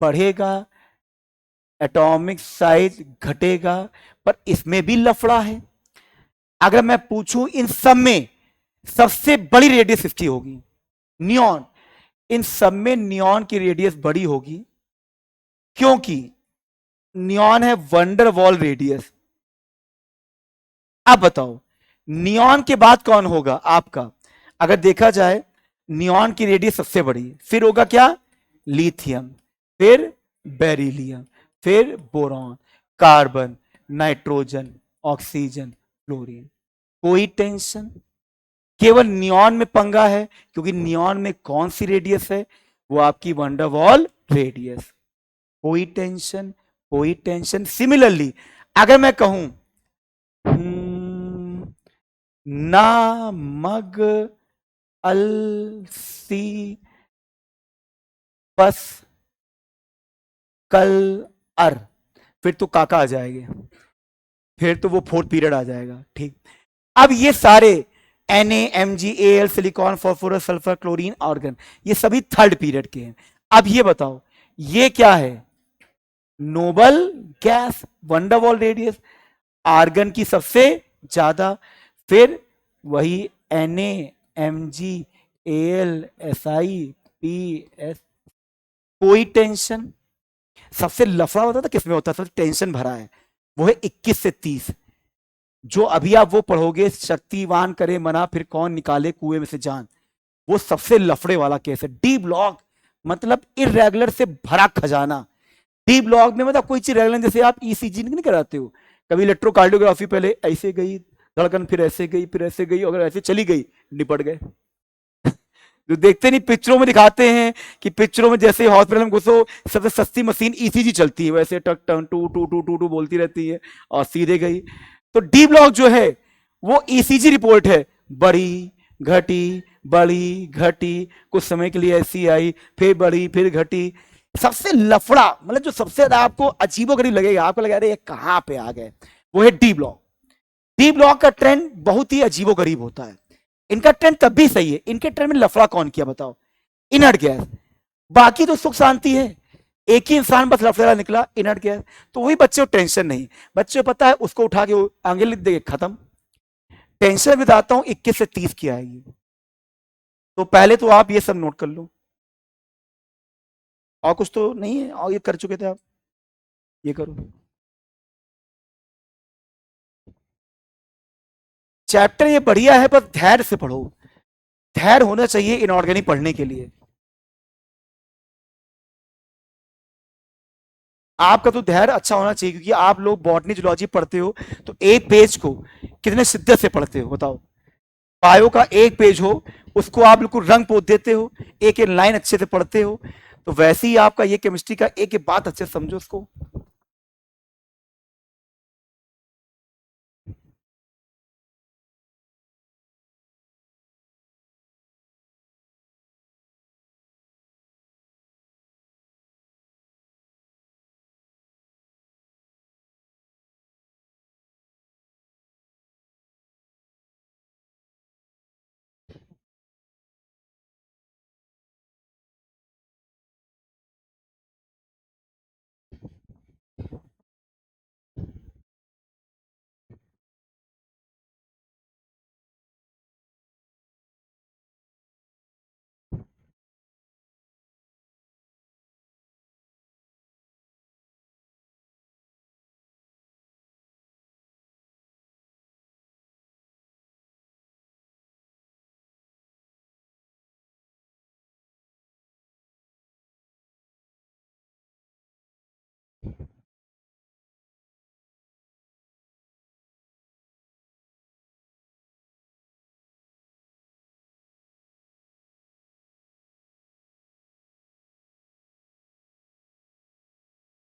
बढ़ेगा, एटॉमिक साइज घटेगा, पर इसमें भी लफड़ा है। अगर मैं पूछूं इन सब में सबसे बड़ी रेडियस किसकी होगी? नियॉन। इन सब में नियॉन की रेडियस बड़ी होगी, क्योंकि नियॉन है वंडरवॉल रेडियस। अब बताओ नियॉन के बाद कौन होगा आपका? अगर देखा जाए नियॉन की रेडियस सबसे बड़ी, फिर होगा क्या? लिथियम, फिर बेरिलियम, फिर boron, carbon, nitrogen, oxygen, fluorine. कोई टेंशन? केवल नियॉन में पंगा है, क्योंकि नियॉन में कौन सी रेडियस है? वो आपकी वंडरवॉल रेडियस। कोई टेंशन? कोई टेंशन। सिमिलरली अगर मैं कहूं ना मग अलसी बस कल अर, फिर तो काका आ जाएंगे, फिर तो वो फोर्थ पीरियड आ जाएगा। ठीक, अब ये सारे NaMgAl silicon phosphorus sulphur chlorine organ, ये सभी थर्ड पीरियड के हैं। अब ये बताओ ये क्या है? Noble gas, van der Waals radius, argon की सबसे ज्यादा, फिर वही NaMgAl SiPs। कोई टेंशन? सबसे लफड़ा होता था किसमें होता था? सबसे टेंशन भरा है वो है 21 से 30, जो अभी आप वो पढ़ोगे, शक्तिवान करे मना फिर कौन निकाले कुएं में से जान, वो सबसे लफड़े वाला केस है। डी ब्लॉक मतलब इरेगुलर से भरा खजाना। डी ब्लॉक में मतलब कोई चीज रेगुलर, जैसे आप ईसीजी नहीं कराते हो, कभी इलेक्ट्रोकार्डियोग्राफी, पहले ऐसे गई धड़कन, फिर ऐसे गई, फिर ऐसे गई, अगर ऐसे चली गई निपट गए। जो देखते नहीं, पिक्चरों में दिखाते हैं कि पिक्चरों में जैसे हॉस्पिटल में घुसो सबसे सस्ती मशीन ईसीजी चलती है, वैसे टक टन टू टू टू टू टू बोलती रहती है और सीधे गई। तो डी ब्लॉक जो है वो ईसीजी रिपोर्ट है, बड़ी घटी, बड़ी घटी, कुछ समय के लिए ऐसी आई, फिर बड़ी, फिर घटी। सबसे लफड़ा मतलब जो सबसे ज्यादा आपको अजीबोगरीब लगेगा, आपको लगेगा अरे ये कहां पे आ गए, वो है डी ब्लॉक। डी ब्लॉक का ट्रेंड बहुत ही अजीबोगरीब होता है। इनका ट्रेंड तब भी सही है, इनके ट्रेंड में लफड़ा कौन किया बताओ? Inert gas. बाकी तो सुख शांति है, एक ही इंसान बस लफड़ा निकला इनर्ट गैस, तो वही बच्चे को टेंशन नहीं। बच्चे को पता है उसको उठा के आगे लिख देंगे, खत्म। टेंशन बताता हूं 21 से 30 की आएगी, तो पहले तो आप ये सब नोट कर लो। और कुछ तो नहीं है? और ये कर चुके थे आप, ये करो। चैप्टर ये बढ़िया है, पर धैर्य से पढ़ो, धैर्य होना चाहिए इनऑर्गेनिक पढ़ने के लिए। आपका तो धैर्य अच्छा होना चाहिए, क्योंकि आप लोग बॉटनी जूलॉजी पढ़ते हो तो एक पेज को कितने शिद्दत से पढ़ते हो बताओ। बायो का एक पेज हो उसको आप बिल्कुल रंग पोत देते हो, एक एक लाइन अच्छे से पढ़ते हो। तो वैसे ही आपका ये केमिस्ट्री का एक एक बात अच्छे से समझो उसको।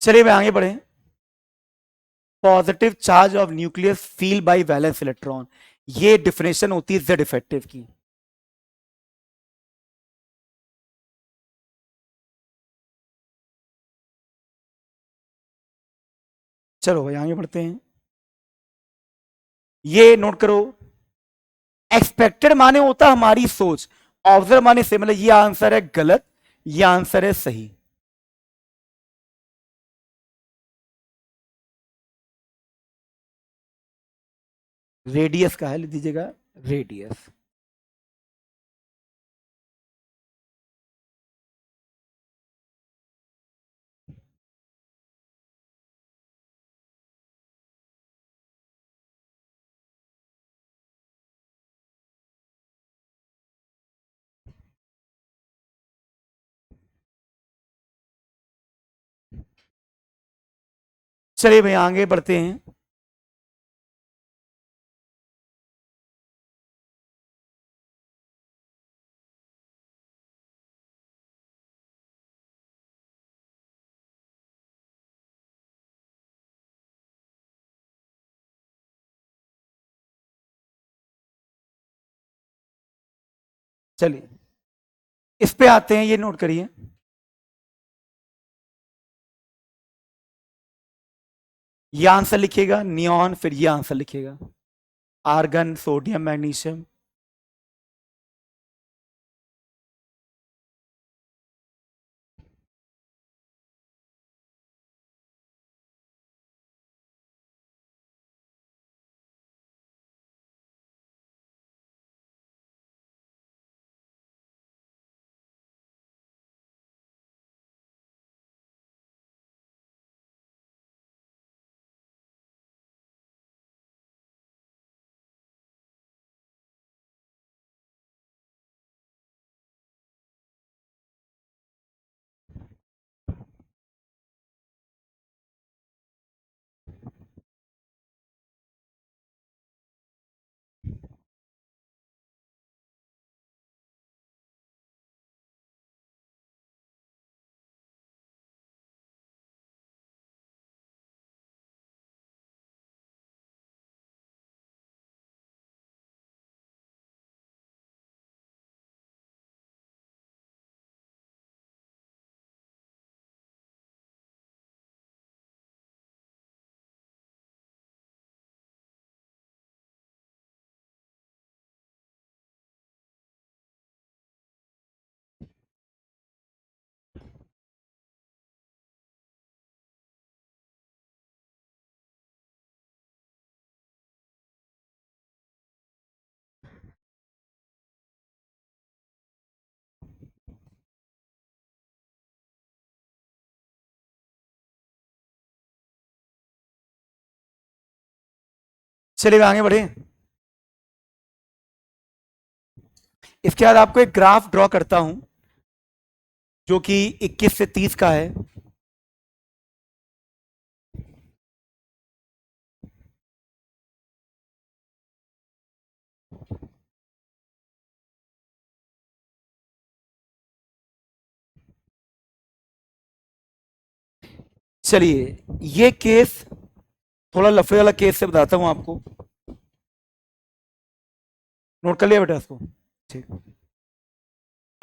चलिए मैं आगे बढ़े। Positive charge of nucleus feel by valence electron, ये डिफिनेशन होती है जेड इफेक्टिव की। चलो भाई आगे बढ़ते हैं। ये नोट करो, एक्सपेक्टेड माने होता हमारी सोच, ऑब्जर्व माने से, मतलब ये आंसर है गलत, ये आंसर है सही। रेडियस का है, लिख दीजिएगा रेडियस। चलिए भाई आगे बढ़ते हैं। चलिए इस पे आते हैं, ये नोट करिए। ये आंसर लिखिएगा नियॉन, फिर ये आंसर लिखिएगा आर्गन, सोडियम, मैग्नीशियम। चलिए आगे बढ़े। इसके बाद आपको एक ग्राफ ड्रॉ करता हूं जो कि 21 से 30 का है। चलिए ये केस थोड़ा लफड़े वाला केस से बताता हूं आपको, नोट कर लिया बेटा इसको, ठीक।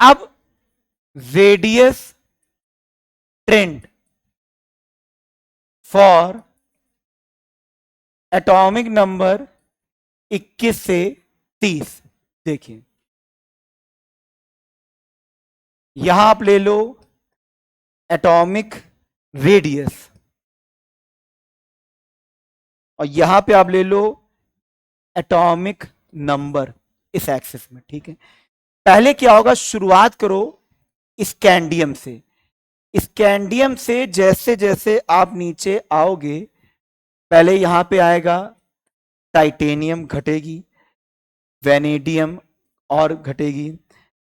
अब radius trend for atomic number 21 से 30, देखिए यहां आप ले लो एटॉमिक रेडियस और यहां पे आप ले लो एटॉमिक नंबर इस एक्सिस में, ठीक है। पहले क्या होगा, शुरुआत करो स्कैंडियम से। स्कैंडियम से जैसे जैसे आप नीचे आओगे, पहले यहां पे आएगा टाइटेनियम घटेगी, वेनेडियम और घटेगी,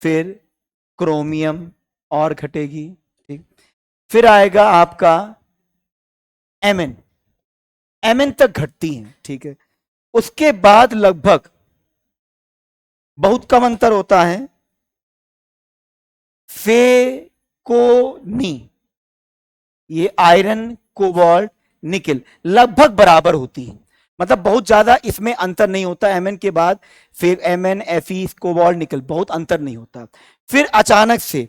फिर क्रोमियम और घटेगी, ठीक। फिर आएगा आपका एमएन, एमएन तक घटती हैं, ठीक है। उसके बाद लगभग बहुत कम अंतर होता है फेकोनी, ये आयरन कोबाल्ट निकल लगभग बराबर होती है, मतलब बहुत ज्यादा इसमें अंतर नहीं होता। एमएन के बाद फिर एमएन, एफई, कोबाल्ट, निकल, बहुत अंतर नहीं होता। फिर अचानक से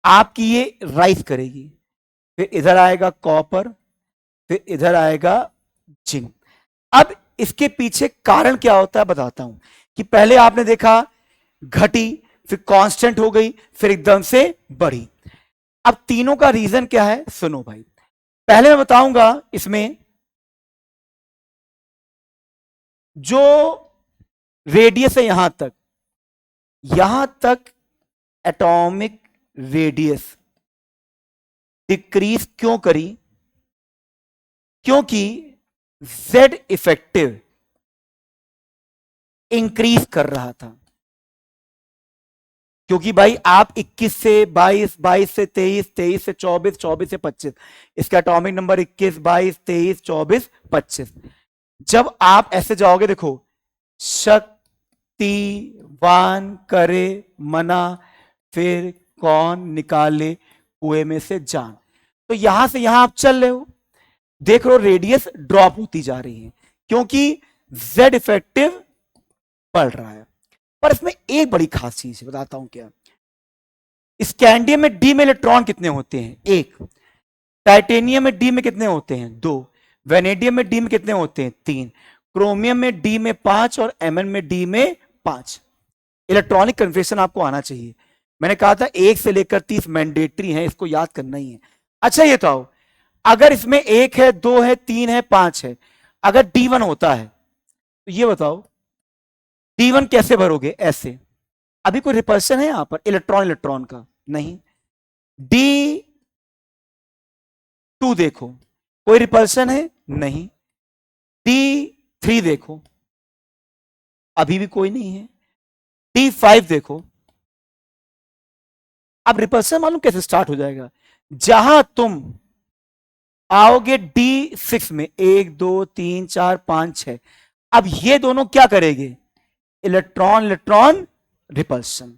आपकी ये राइज करेगी, फिर इधर आएगा कॉपर, फिर इधर आएगा जिंक। अब इसके पीछे कारण क्या होता है बताता हूं, कि पहले आपने देखा घटी, फिर कांस्टेंट हो गई, फिर एकदम से बढ़ी। अब तीनों का रीजन क्या है सुनो भाई। पहले मैं बताऊंगा इसमें जो रेडियस है यहां तक एटॉमिक रेडियस डिक्रीज क्यों करी, क्योंकि Z इफेक्टिव इंक्रीज कर रहा था। क्योंकि भाई आप 21 से 22, 22 से 23, 23 से 24, 24 से 25, इसका एटॉमिक नंबर 21, 22, 23, 24, 25। जब आप ऐसे जाओगे, देखो शक्तिवान करे मना, फिर कौन निकाले कुएं में से जान, तो यहां से यहां आप चल रहे हो, देख लो रेडियस ड्रॉप होती जा रही है क्योंकि Z इफेक्टिव बढ़ रहा है। पर इसमें एक बड़ी खास चीज है, बताता हूं क्या। स्कैंडियम में डी में इलेक्ट्रॉन कितने होते हैं, 1। टाइटेनियम में डी में कितने होते हैं, 2। वेनेडियम में डी में कितने होते हैं, 3। क्रोमियम में डी में 5 और एमएन में डी में 5। इलेक्ट्रॉनिक कन्फिग्रेशन आपको आना चाहिए। मैंने कहा था 1 से लेकर 30 मैंडेटरी है, इसको याद करना ही है। अच्छा ये तो आओ, अगर इसमें 1 है, 2 है, 3 है, 5 है, अगर D1 होता है तो ये बताओ D1 कैसे भरोगे, ऐसे। अभी कोई रिपल्शन है यहां पर इलेक्ट्रॉन इलेक्ट्रॉन का, नहीं। D2 देखो, कोई रिपल्शन है, नहीं। D3 देखो, अभी भी कोई नहीं है। D5 देखो। अब रिपल्शन मालूम कैसे स्टार्ट हो जाएगा, जहां तुम आओगे D6 में, 1 2 3 4 5 6, अब ये दोनों क्या करेंगे, इलेक्ट्रॉन इलेक्ट्रॉन रिपल्शन।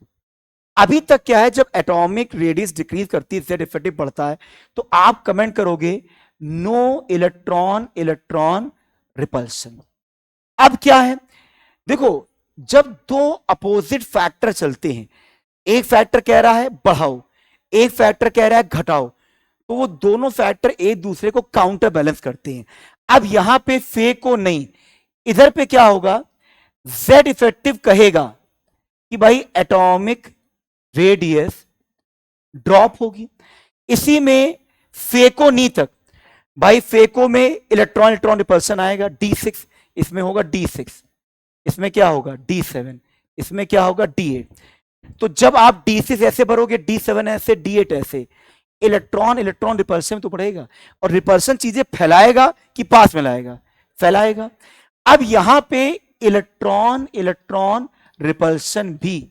अभी तक क्या है, जब एटॉमिक रेडियस डिक्रीज करती है, Z इफेक्टिव बढ़ता है, तो आप कमेंट करोगे नो इलेक्ट्रॉन इलेक्ट्रॉन रिपल्शन। अब क्या है, देखो जब दो अपोजिट फैक्टर चलते हैं, एक फैक्टर कह रहा है बढ़ाओ, एक फैक्टर कह रहा है घटाओ, तो वो दोनों फैक्टर एक दूसरे को काउंटर बैलेंस करते हैं। अब यहां पे फे को नहीं, इधर पे क्या होगा, Z इफेक्टिव कहेगा कि भाई एटॉमिक रेडियस ड्रॉप होगी। इसी में फेको नी तक, भाई फेको में इलेक्ट्रॉन इलेक्ट्रॉन रिपल्सन आएगा, D6, इसमें होगा D6, इसमें क्या होगा D7, इसमें क्या होगा D8। तो जब आप D6 ऐसे भरोगे, D7 ऐसे, D8 ऐसे, इलेक्ट्रॉन इलेक्ट्रॉन रिपल्सन में तो पड़ेगा, और रिपल्सन चीजें फैलाएगा कि पास में लाएगा, फैलाएगा। अब यहां पे इलेक्ट्रॉन इलेक्ट्रॉन रिपल्सन भी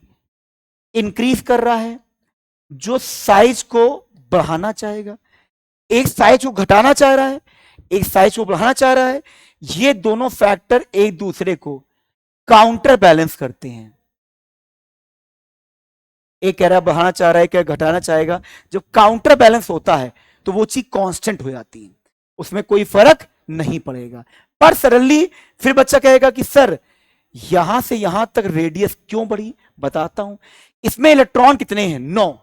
इंक्रीज कर रहा है, जो साइज को बढ़ाना चाहेगा। एक साइज को घटाना चाह रहा है, एक साइज को बढ़ाना चाह रहा है। ये दोनों फैक्टर एक दूसरे को काउंटर बैलेंस करते हैं। एक कह रहा है बढ़ाना चाह रहा है, क्या घटाना चाहेगा। जब काउंटर बैलेंस होता है तो वो चीज कांस्टेंट हो जाती है। उसमें कोई फर्क नहीं पड़ेगा। पर सडनली फिर बच्चा कहेगा कि सर यहां से यहां तक रेडियस क्यों बढ़ी, बताता हूं। इसमें इलेक्ट्रॉन कितने हैं, 9।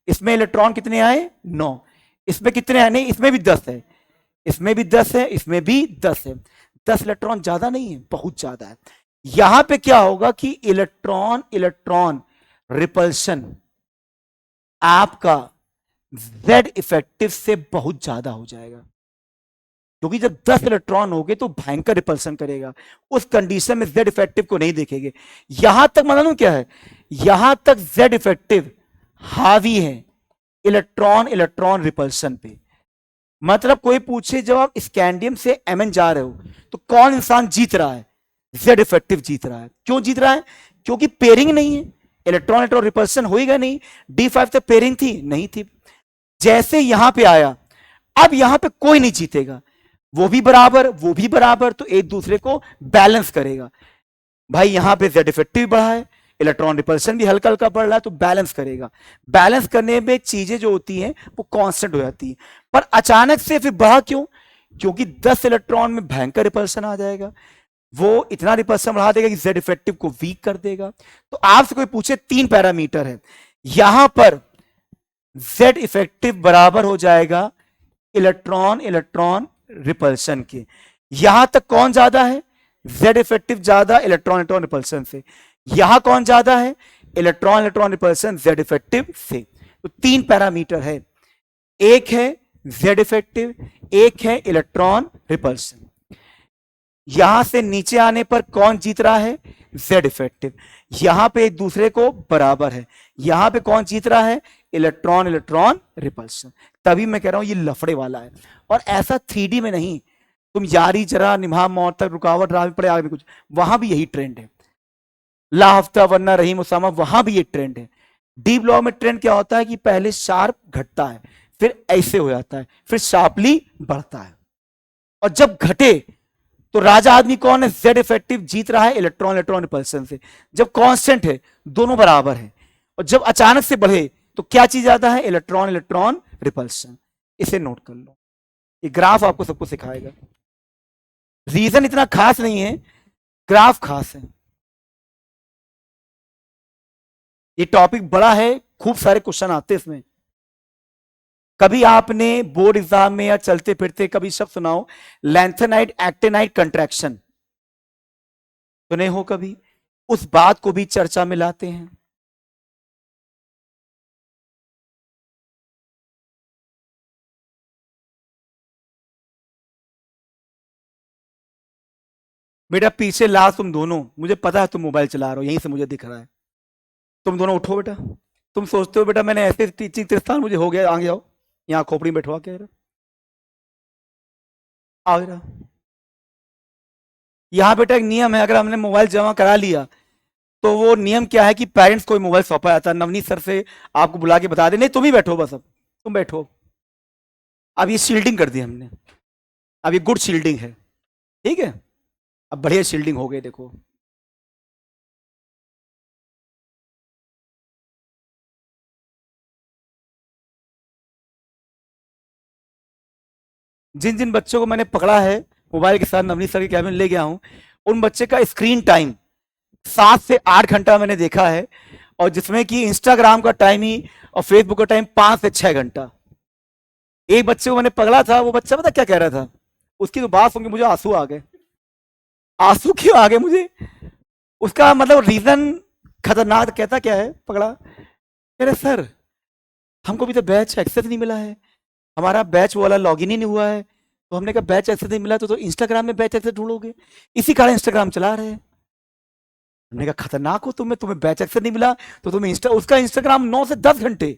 इसमें इलेक्ट्रॉन कितने आए, 9। इसमें कितने आए, नहीं इसमें भी 10 है, इसमें भी 10 है, इसमें भी 10 है। 10 इलेक्ट्रॉन ज्यादा नहीं है, बहुत ज्यादा है। यहां पे क्या होगा कि इलेक्ट्रॉन इलेक्ट्रॉन रिपल्शन आपका जेड इफेक्टिव से बहुत ज्यादा हो जाएगा, क्योंकि जब 10 इलेक्ट्रॉन हो गए तो भयंकर रिपल्शन करेगा। उस कंडीशन में जेड इफेक्टिव को नहीं देखेंगे। यहां तक मालूम क्या है, यहां तक जेड इफेक्टिव हावी है इलेक्ट्रॉन इलेक्ट्रॉन रिपल्शन पे। मतलब कोई पूछे जब आप स्कैंडियम से एमएन जा रहे हो तो कौन इंसान जीत रहा है, जेड इफेक्टिव जीत रहा है। क्यों जीत रहा है, क्योंकि पेयरिंग नहीं है, इलेक्ट्रॉन इलेक्ट्रॉन रिपल्शन होएगा नहीं। D5 तक पेयरिंग थी नहीं थी। जैसे यहां पे आया, अब यहां पे कोई नहीं जीतेगा, वो भी बराबर वो भी बराबर, तो एक दूसरे को बैलेंस करेगा। भाई यहां पे जेड इफेक्टिव बढ़ा है, इलेक्ट्रॉन रिपल्शन भी हल्का हल्का बढ़ रहा है, तो बैलेंस करेगा। बैलेंस करने में चीजें जो होती हैं वो कांस्टेंट हो जाती है। पर अचानक से फिर बढ़ा क्यों, क्योंकि 10 इलेक्ट्रॉन में भयंकर रिपल्शन आ जाएगा, वो इतना रिपल्शन बढ़ा देगा कि जेड इफेक्टिव को वीक कर देगा। तो आपसे कोई पूछे 3 पैरामीटर है, यहां पर जेड इफेक्टिव बराबर हो जाएगा इलेक्ट्रॉन इलेक्ट्रॉन रिपल्शन के। यहां तक कौन ज्यादा है, जेड इफेक्टिव ज्यादा इलेक्ट्रॉन इलेक्ट्रॉन रिपल्शन से। यहां कौन ज्यादा है, electron electron repulsion Z effective से। तो 3 पैरामीटर है, एक है जेड इफेक्टिव, एक है इलेक्ट्रॉन रिपल्शन। यहां से नीचे आने पर कौन जीत रहा है, जेड इफेक्टिव। यहां पे एक दूसरे को बराबर है, यहां पे कौन जीत रहा है, इलेक्ट्रॉन इलेक्ट्रॉन रिपल्शन। तभी मैं कह रहा हूं ये लफड़े वाला है। और ऐसा 3D में नहीं, तुम यारी जरा निभा मौत तक रुकावट राह में पड़े आगे कुछ, वहां भी यही ट्रेंड है। ला हफ्ता वरना रहीम उसामा, वहां भी ये ट्रेंड है। डी ब्लॉक में ट्रेंड क्या होता है कि पहले शार्प घटता है, फिर ऐसे हो जाता है, फिर शार्पली बढ़ता है। और जब घटे तो राजा आदमी कौन है, जेड इफेक्टिव जीत रहा है इलेक्ट्रॉन इलेक्ट्रॉन रिपल्शन से। जब कांस्टेंट है दोनों बराबर है, और जब अचानक से बढ़े तो क्या चीज आता है, इलेक्ट्रॉन इलेक्ट्रॉन रिपल्शन। इसे नोट कर लो, ये ग्राफ आपको सबको सिखाएगा। रीजन इतना खास नहीं है, ग्राफ खास है। ये टॉपिक बड़ा है, खूब सारे क्वेश्चन आते हैं इसमें। कभी आपने बोर्ड एग्जाम में या चलते फिरते कभी शब्द सुनाओ, लैंथेनाइट एक्टिनाइट कंट्रैक्शन, सुने हो कभी, उस बात को भी चर्चा में लाते हैं। बेटा पीछे लास्ट तुम दोनों, मुझे पता है तुम मोबाइल चला रहे हो, यहीं से मुझे दिख रहा है। तुम दोनों उठो बेटा। तुम सोचते हो बेटा मैंने ऐसे टीचिंग तिरस्तान मुझे हो गया, आगे आओ, यहाँ खोपड़ी में बैठवा के आओ बेटा। यहाँ बेटा एक नियम है, अगर हमने मोबाइल जमा करा लिया तो वो नियम क्या है कि पेरेंट्स को मोबाइल सौंपा जाता है। नवनीत सर से आपको बुला के बता दे, नहीं तुम ही बैठो बस, अब तुम बैठो। अब ये शील्डिंग कर दी हमने, अब ये गुड शील्डिंग है, ठीक है, अब बढ़िया शील्डिंग हो गई देखो। जिन जिन बच्चों को मैंने पकड़ा है मोबाइल के साथ नवनीत सर के कैबिन ले गया हूं, उन बच्चे का स्क्रीन टाइम 7 से 8 घंटा मैंने देखा है, और जिसमें कि इंस्टाग्राम का टाइम ही और फेसबुक का टाइम 5 से 6 घंटा। एक बच्चे को मैंने पकड़ा था, वो बच्चा पता क्या कह रहा था, उसकी तो बात सुन के मुझे आंसू आ गए। आंसू क्यों आ गए मुझे, उसका मतलब रीजन खतरनाक। कहता क्या है पकड़ा, कह रहे सर हमको भी तो बैच एक्सेस नहीं मिला है, हमारा बैच वाला लॉगिन ही नहीं हुआ है। तो हमने कहा बैच एक्सेस नहीं मिला तो इंस्टाग्राम में बैच एक्सेस ढूंढोगे, इसी कारण इंस्टाग्राम चला रहे हैं। हमने कहा खतरनाक हो तुम्हें, तुम्हें बैच एक्सेस नहीं मिला तो तुम्हें उसका इंस्टाग्राम 9 से 10 घंटे।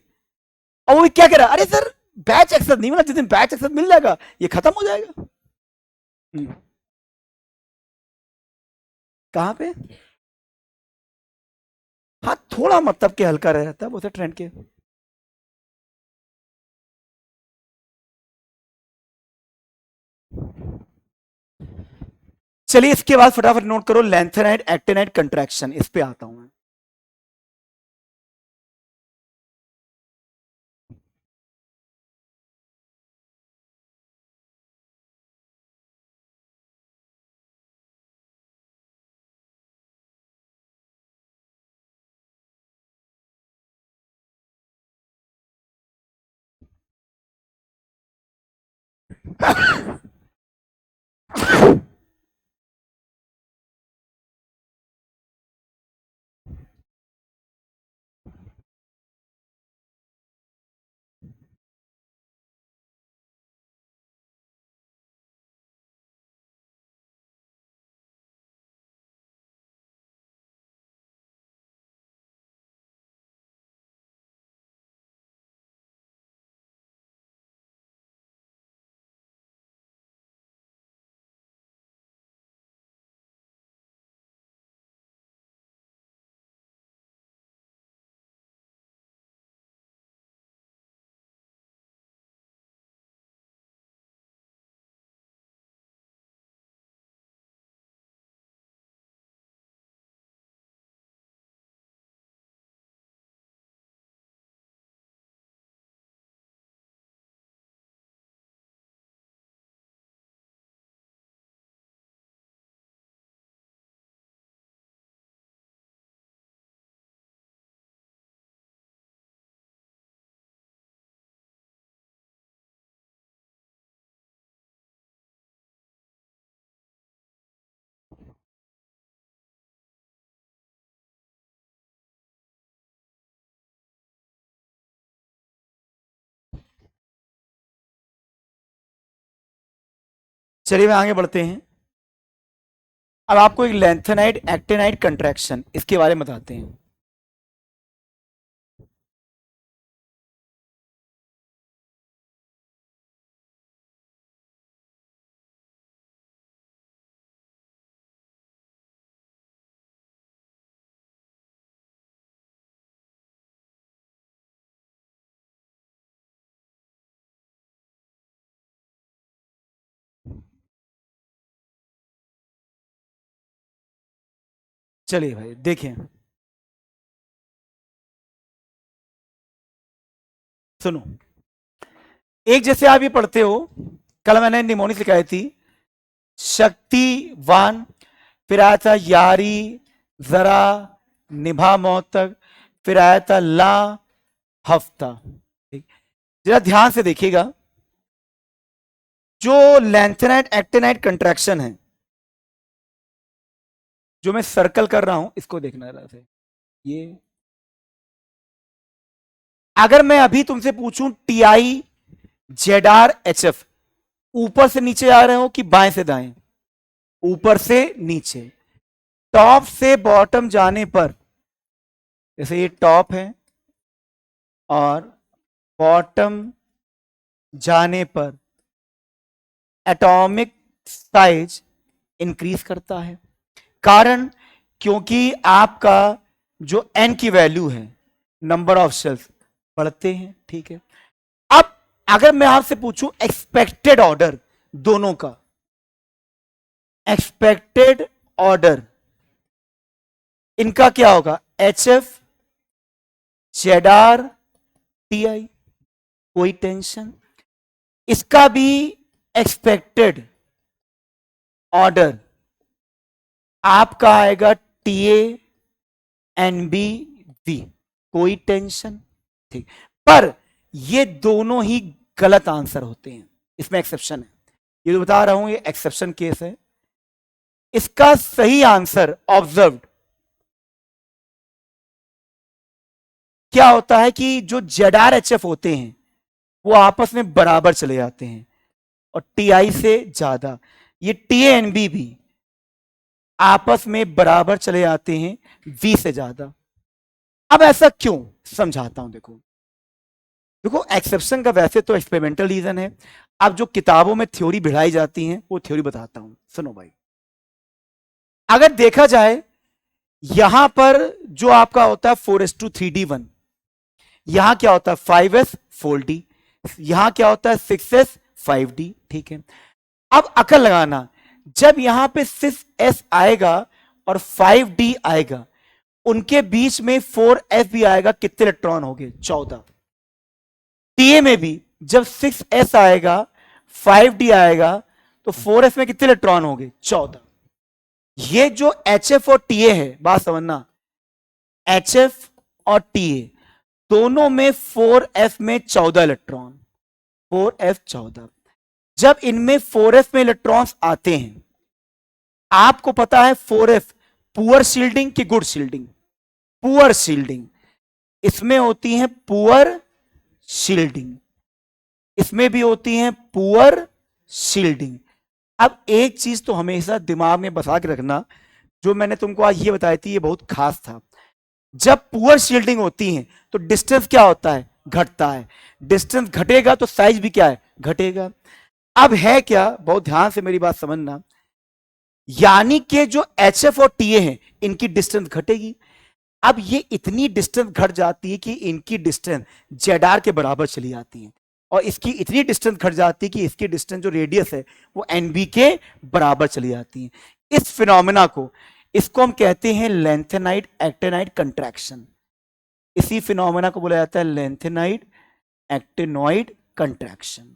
और वो क्या कह रहा है, अरे सर बैच एक्सेस नहीं मिला, जिस दिन बैच एक्सेस मिल जाएगा ये खत्म हो जाएगा। कहां पे, हाँ थोड़ा मतलब के हल्का रहता है वो ट्रेंड के। चलिए इसके बाद फटाफट नोट करो, लेंथेनाइट एक्टिनाइट कंट्रैक्शन, इस पे आता हूं मैं। चलिए मैं आगे बढ़ते हैं। अब आपको एक लेंथेनाइट एक्टिनाइट कंट्रैक्शन इसके बारे में बताते हैं। चलिए भाई देखिए, सुनो, एक जैसे आप ये पढ़ते हो, कल मैंने निमोनी सिखाई थी, शक्तिवान, फिर आया था यारी, जरा, निभा मौत तक, फिर आया था ला हफ्ता। ठीक, जरा ध्यान से देखिएगा, जो लेंथेनाइट एक्टिनाइट कंट्रैक्शन है, जो मैं सर्कल कर रहा हूं, इसको देखना जरा से। ये अगर मैं अभी तुमसे पूछूं T I Z R H F, ऊपर से नीचे आ रहे हो कि बाएं से दाएं? ऊपर से नीचे। टॉप से बॉटम जाने पर, जैसे ये टॉप है और बॉटम जाने पर एटॉमिक साइज इंक्रीज करता है। कारण, क्योंकि आपका जो एन की वैल्यू है, नंबर ऑफ शेल्स बढ़ते हैं। ठीक है, अब अगर मैं आपसे पूछूं एक्सपेक्टेड ऑर्डर दोनों का, एक्सपेक्टेड ऑर्डर इनका क्या होगा? H F Z R T I, कोई टेंशन। इसका भी एक्सपेक्टेड ऑर्डर आपका आएगा T A N B V, कोई टेंशन। ठीक, पर ये दोनों ही गलत आंसर होते हैं, इसमें एक्सेप्शन है। ये तो बता रहा हूं, ये एक्सेप्शन केस है। इसका सही आंसर ऑब्जर्व्ड क्या होता है कि जो जेड आर एच एफ होते हैं वो आपस में बराबर चले जाते हैं और टी आई से ज्यादा। ये टी एन बी भी आपस में बराबर चले जाते हैं वी से ज्यादा। अब ऐसा क्यों, समझाता हूं। देखो देखो, एक्सेप्शन का वैसे तो एक्सपेरिमेंटल रीजन है। अब जो किताबों में थ्योरी भिड़ाई जाती हैं वो थ्योरी बताता हूं, सुनो भाई। अगर देखा जाए, यहां पर जो आपका होता है 4:3D1, यहां क्या होता है 5s 4D, यहां क्या होता है 6s 5D। ठीक है, अब अकल लगाना, जब यहां पे 6s आएगा और 5D आएगा, उनके बीच में 4s भी आएगा, कितने इलेक्ट्रॉन हो गए? 14। टीए में भी जब 6s आएगा 5D आएगा तो 4s में कितने इलेक्ट्रॉन हो गए? 14। ये जो HF और TA है, बात समझना, HF और TA दोनों में 4f में 14 इलेक्ट्रॉन, 4f 14। जब इनमें 4f में इलेक्ट्रॉन्स आते हैं, आपको पता है 4f पुअर शील्डिंग की गुड शील्डिंग? Poor shielding. इसमें होती है पुअर शील्डिंग, इसमें भी होती है पुअर शील्डिंग। अब एक चीज तो हमेशा दिमाग में बसा के रखना, जो मैंने तुमको आज ये बताई थी, ये बहुत खास था। जब पुअर शील्डिंग होती है तो डिस्टेंस क्या होता है? घटता है। डिस्टेंस घटेगा तो साइज भी क्या है? घटेगा। अब है क्या, बहुत ध्यान से मेरी बात समझना, यानी कि जो HF और TA हैं इनकी डिस्टेंस घटेगी। अब ये इतनी डिस्टेंस घट जाती है कि इनकी डिस्टेंस ZR के बराबर चली जाती है, और इसकी इतनी डिस्टेंस घट जाती है कि इसकी डिस्टेंस जो रेडियस है वो NB के बराबर चली जाती है। इस फिनोमेना को, इसको हम कहते हैं लेंथेनाइड एक्टिनाइड कंट्रैक्शन। इसी फिनोमेना को बोला जाता है लेंथेनाइड एक्टिनॉइड कंट्रैक्शन।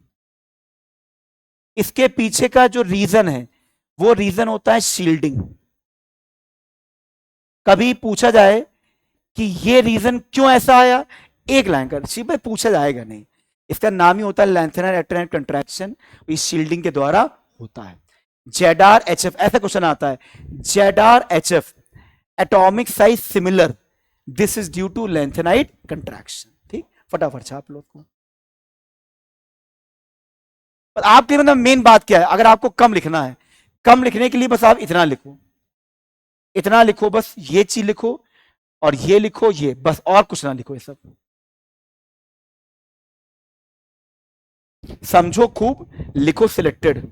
इसके पीछे का जो रीजन है वो रीजन होता है शील्डिंग। कभी पूछा जाए कि ये रीजन क्यों ऐसा आया, एक लाइन कर सी भाई, पूछा जाएगा नहीं। इसका नाम ही होता है लेंथेनाइड एक्टिनाइड कंट्रैक्शन, इस शील्डिंग के द्वारा होता है। ZR HF, ऐसा क्वेश्चन आता है, ZR HF atomic size similar, this is due to lanthanide contraction. ठीक, फटाफट छाप लो को। पर आपके मतलब मेन बात क्या है, अगर आपको कम लिखना है, कम लिखने के लिए बस आप इतना लिखो, इतना लिखो, बस ये चीज लिखो और ये लिखो, ये बस, और कुछ ना लिखो। ये सब समझो खूब, लिखो सिलेक्टेड।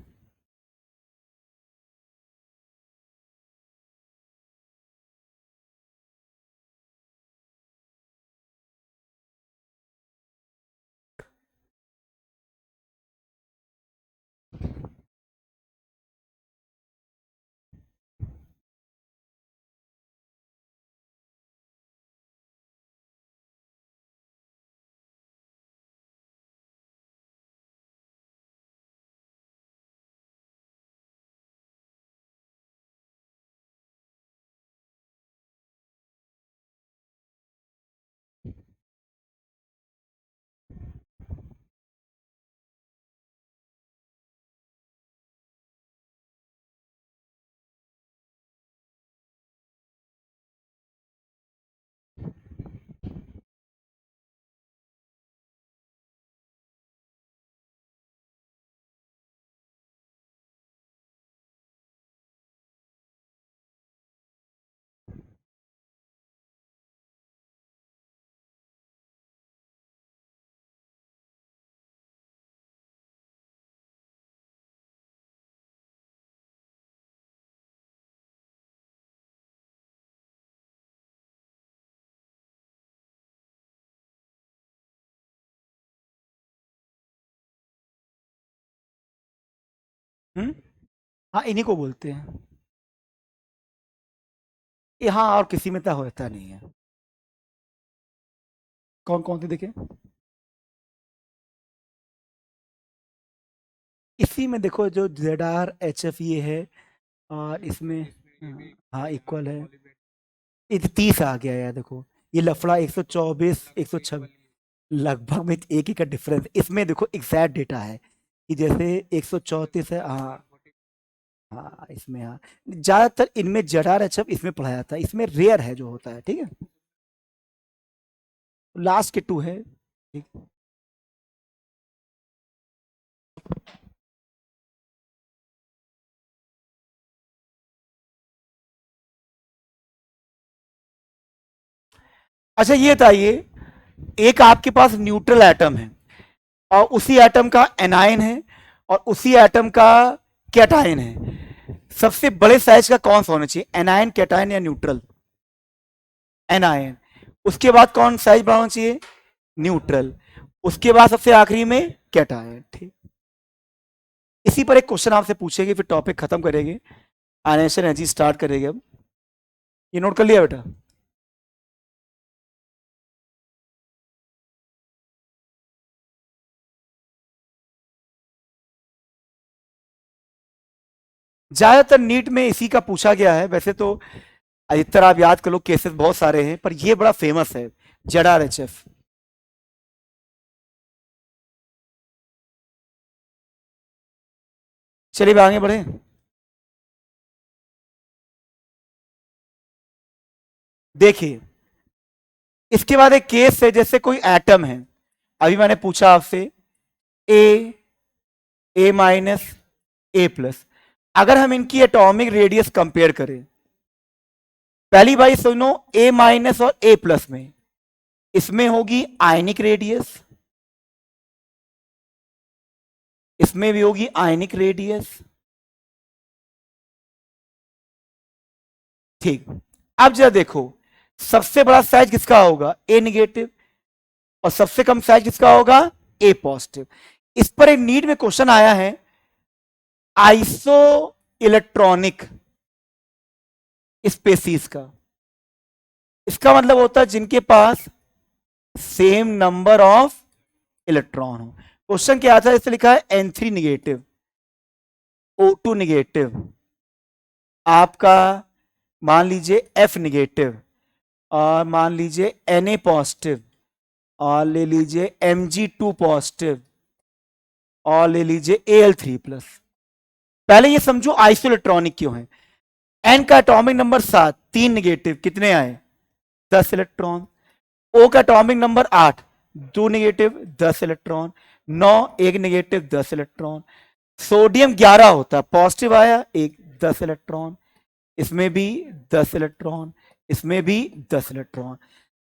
हाँ, इन्हीं को बोलते हैं। यहाँ और किसी में तो होता नहीं है। कौन कौन से देखे? इसी में देखो, जो ZR HF ये है, और इसमें हाँ इक्वल है। ये 30 आ गया यार, देखो ये लफड़ा 124 126, लगभग में एक ही का डिफरेंस। इसमें देखो एग्जैक्ट डेटा है कि जैसे 134 है, हाँ हाँ इसमें, हाँ ज्यादातर इनमें ZR HF इसमें पढ़ाया जाता है, इसमें रेयर है जो होता है। ठीक है, लास्ट के 2 है। ठीक, अच्छा ये बताइए, एक आपके पास न्यूट्रल एटम है और उसी एटम का एनायन है और उसी एटम का कैटायन है, सबसे बड़े साइज का कौन सा होना चाहिए, एनायन, कैटायन या न्यूट्रल? एनायन। उसके बाद कौन साइज बड़ा होना चाहिए? न्यूट्रल। उसके बाद सबसे आखिरी में कैटायन। ठीक, इसी पर एक क्वेश्चन आपसे पूछेगी, फिर टॉपिक खत्म करेंगे, आयनेशन एनर्जी स्टार्ट करेंगे। अब ये नोट कर लिया बेटा? ज्यादातर नीट में इसी का पूछा गया है, वैसे तो अधिकतर आप याद कर लो, केसेस बहुत सारे हैं, पर ये बड़ा फेमस है, ZR HF। चलिए अब आगे बढ़े। देखिए, इसके बाद एक केस है, जैसे कोई एटम है, अभी मैंने पूछा आपसे ए, ए माइनस, ए प्लस। अगर हम इनकी एटॉमिक रेडियस कंपेयर करें, पहली बात सुनो, ए माइनस और ए प्लस में, इसमें होगी आयनिक रेडियस, इसमें भी होगी आयनिक रेडियस। ठीक, अब जरा देखो, सबसे बड़ा साइज किसका होगा? ए निगेटिव। और सबसे कम साइज किसका होगा? ए पॉजिटिव। इस पर एक नीट में क्वेश्चन आया है, आइसो इलेक्ट्रॉनिक स्पेसीज का। इसका मतलब होता है जिनके पास सेम नंबर ऑफ इलेक्ट्रॉन हो। क्वेश्चन क्या था, इससे लिखा है N3 निगेटिव, O2 निगेटिव, आपका मान लीजिए F निगेटिव, और मान लीजिए Na पॉजिटिव, और ले लीजिए Mg2 पॉजिटिव, और ले लीजिए Al3 प्लस। पहले ये समझो आइसो इलेक्ट्रॉनिक क्यों है। एन का एटॉमिक नंबर 7, 3 निगेटिव, कितने आए? 10 इलेक्ट्रॉन। ओ का atomic number 8, 2 negative, 10 electron. 9, 1 negative, 10 electron. Sodium 11 होता, पॉजिटिव आया एक, 10 इलेक्ट्रॉन। इसमें भी 10 इलेक्ट्रॉन, इसमें भी 10 इलेक्ट्रॉन।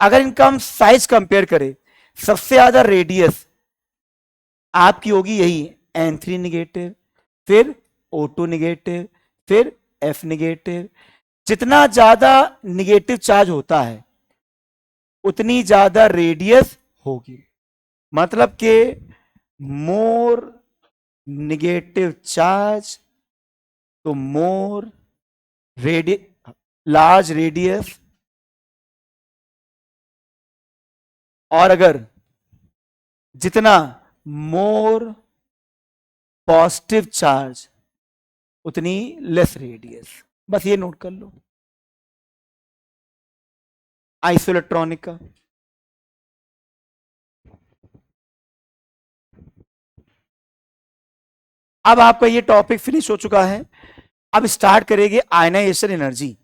अगर इनका हम साइज कंपेयर करें, सबसे ज्यादा रेडियस आपकी होगी यही, N3 निगेटिव, फिर O2 निगेटिव, फिर F निगेटिव। जितना ज्यादा निगेटिव चार्ज होता है, उतनी ज्यादा रेडियस होगी। मतलब कि मोर निगेटिव चार्ज तो मोर रेडि लार्ज रेडियस, और अगर जितना मोर पॉजिटिव चार्ज उतनी लेस रेडियस। बस ये नोट कर लो आइसो इलेक्ट्रॉनिक का। अब आपका ये टॉपिक फिनिश हो चुका है। अब स्टार्ट करेंगे आयनाइजेशन एनर्जी।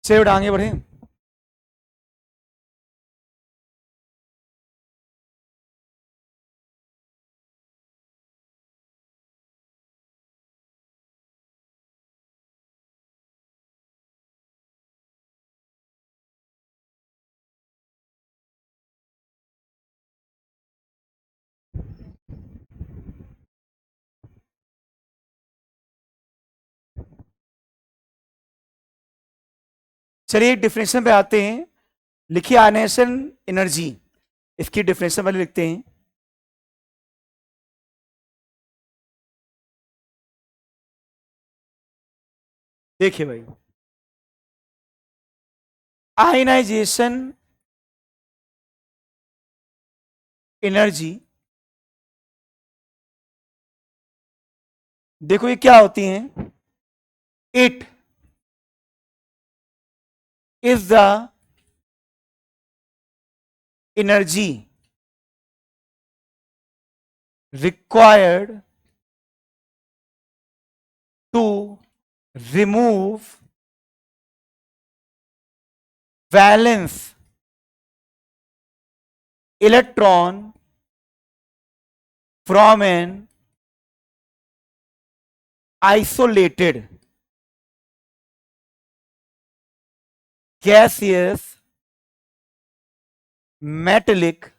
चलिए आगे बढ़े। चलिए डिफिनेशन पे आते हैं। लिखिए आयनाइजेशन एनर्जी, इसकी डिफिनेशन पहले लिखते हैं। देखिए भाई, आयनाइजेशन एनर्जी, देखो ये क्या होती हैं। It is the energy required to remove valence electron from an isolated gaseous metallic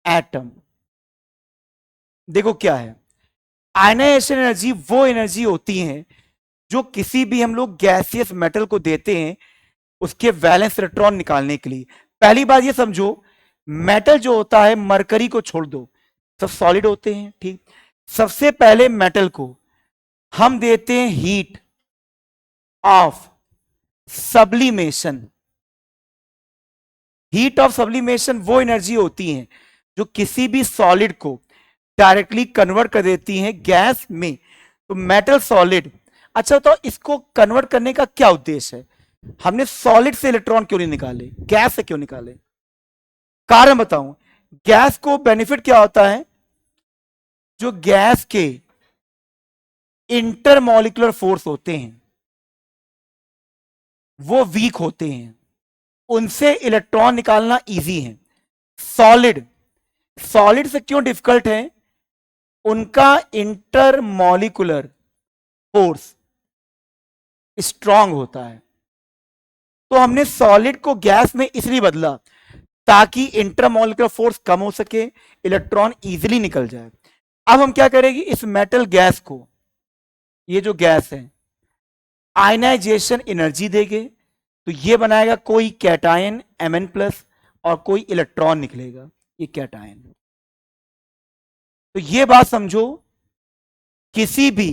atom। देखो क्या है, आयनाइजेशन एनर्जी वो एनर्जी होती है जो किसी भी हम लोग गैसियस मेटल को देते हैं उसके वैलेंस इलेक्ट्रॉन निकालने के लिए। पहली बात ये समझो, मेटल जो होता है, मरकरी को छोड़ दो, सब सॉलिड होते हैं, ठीक। सबसे पहले मेटल को हम देते हैं heat of sublimation. Heat of sublimation वो एनर्जी होती है जो किसी भी सॉलिड को डायरेक्टली कन्वर्ट कर देती है गैस में। तो मेटल सॉलिड, अच्छा तो इसको कन्वर्ट करने का क्या उद्देश्य है? हमने सॉलिड से इलेक्ट्रॉन क्यों नहीं निकाले, गैस से क्यों निकाले? कारण बताऊं, गैस को बेनिफिट क्या होता है, जो गैस के इंटरमॉलिक्यूलर फोर्स होते हैं वो वीक होते हैं, उनसे इलेक्ट्रॉन निकालना इजी है। सॉलिड, सॉलिड से क्यों डिफिकल्ट है, उनका इंटरमॉलिक्यूलर फोर्स स्ट्रांग होता है। तो हमने सॉलिड को गैस में इसलिए बदला ताकि इंटरमॉलिक्यूलर फोर्स कम हो सके, इलेक्ट्रॉन इजीली निकल जाए। अब हम क्या करेंगे, इस मेटल गैस को, ये जो गैस है, आयनाइजेशन एनर्जी देंगे तो ये बनाएगा कोई कैटायन Mn+ और कोई इलेक्ट्रॉन निकलेगा, ये कैटायन। तो ये बात समझो, किसी भी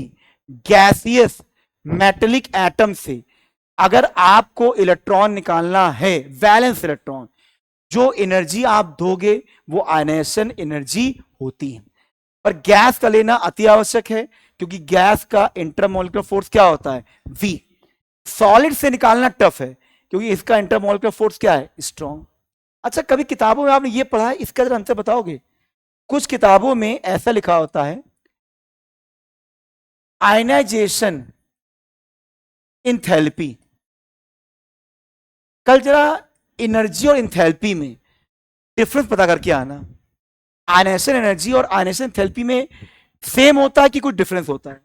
गैसियस मेटेलिक एटम से अगर आपको इलेक्ट्रॉन निकालना है, वैलेंस इलेक्ट्रॉन, जो एनर्जी आप दोगे वो आयनाइजेशन एनर्जी होती है। पर गैस का लेना अति आवश्यक है क्योंकि गैस का इंटरमॉलिक्यूलर फोर्स क्या होता है, V। सॉलिड से निकालना टफ है क्योंकि इसका इंटरमॉलिक्यूलर फोर्स क्या है, स्ट्रॉन्ग। अच्छा, कभी किताबों में आपने ये पढ़ा है, इसका जरा आंसर बताओगे? कुछ किताबों में ऐसा लिखा होता है, आयनाइजेशन इंथैल्पी। कल जरा एनर्जी और इंथैल्पी में डिफरेंस पता करके आना। आयनाइजेशन एनर्जी और आयनाइजेशन इंथैल्पी में सेम होता है कि कुछ डिफरेंस होता है?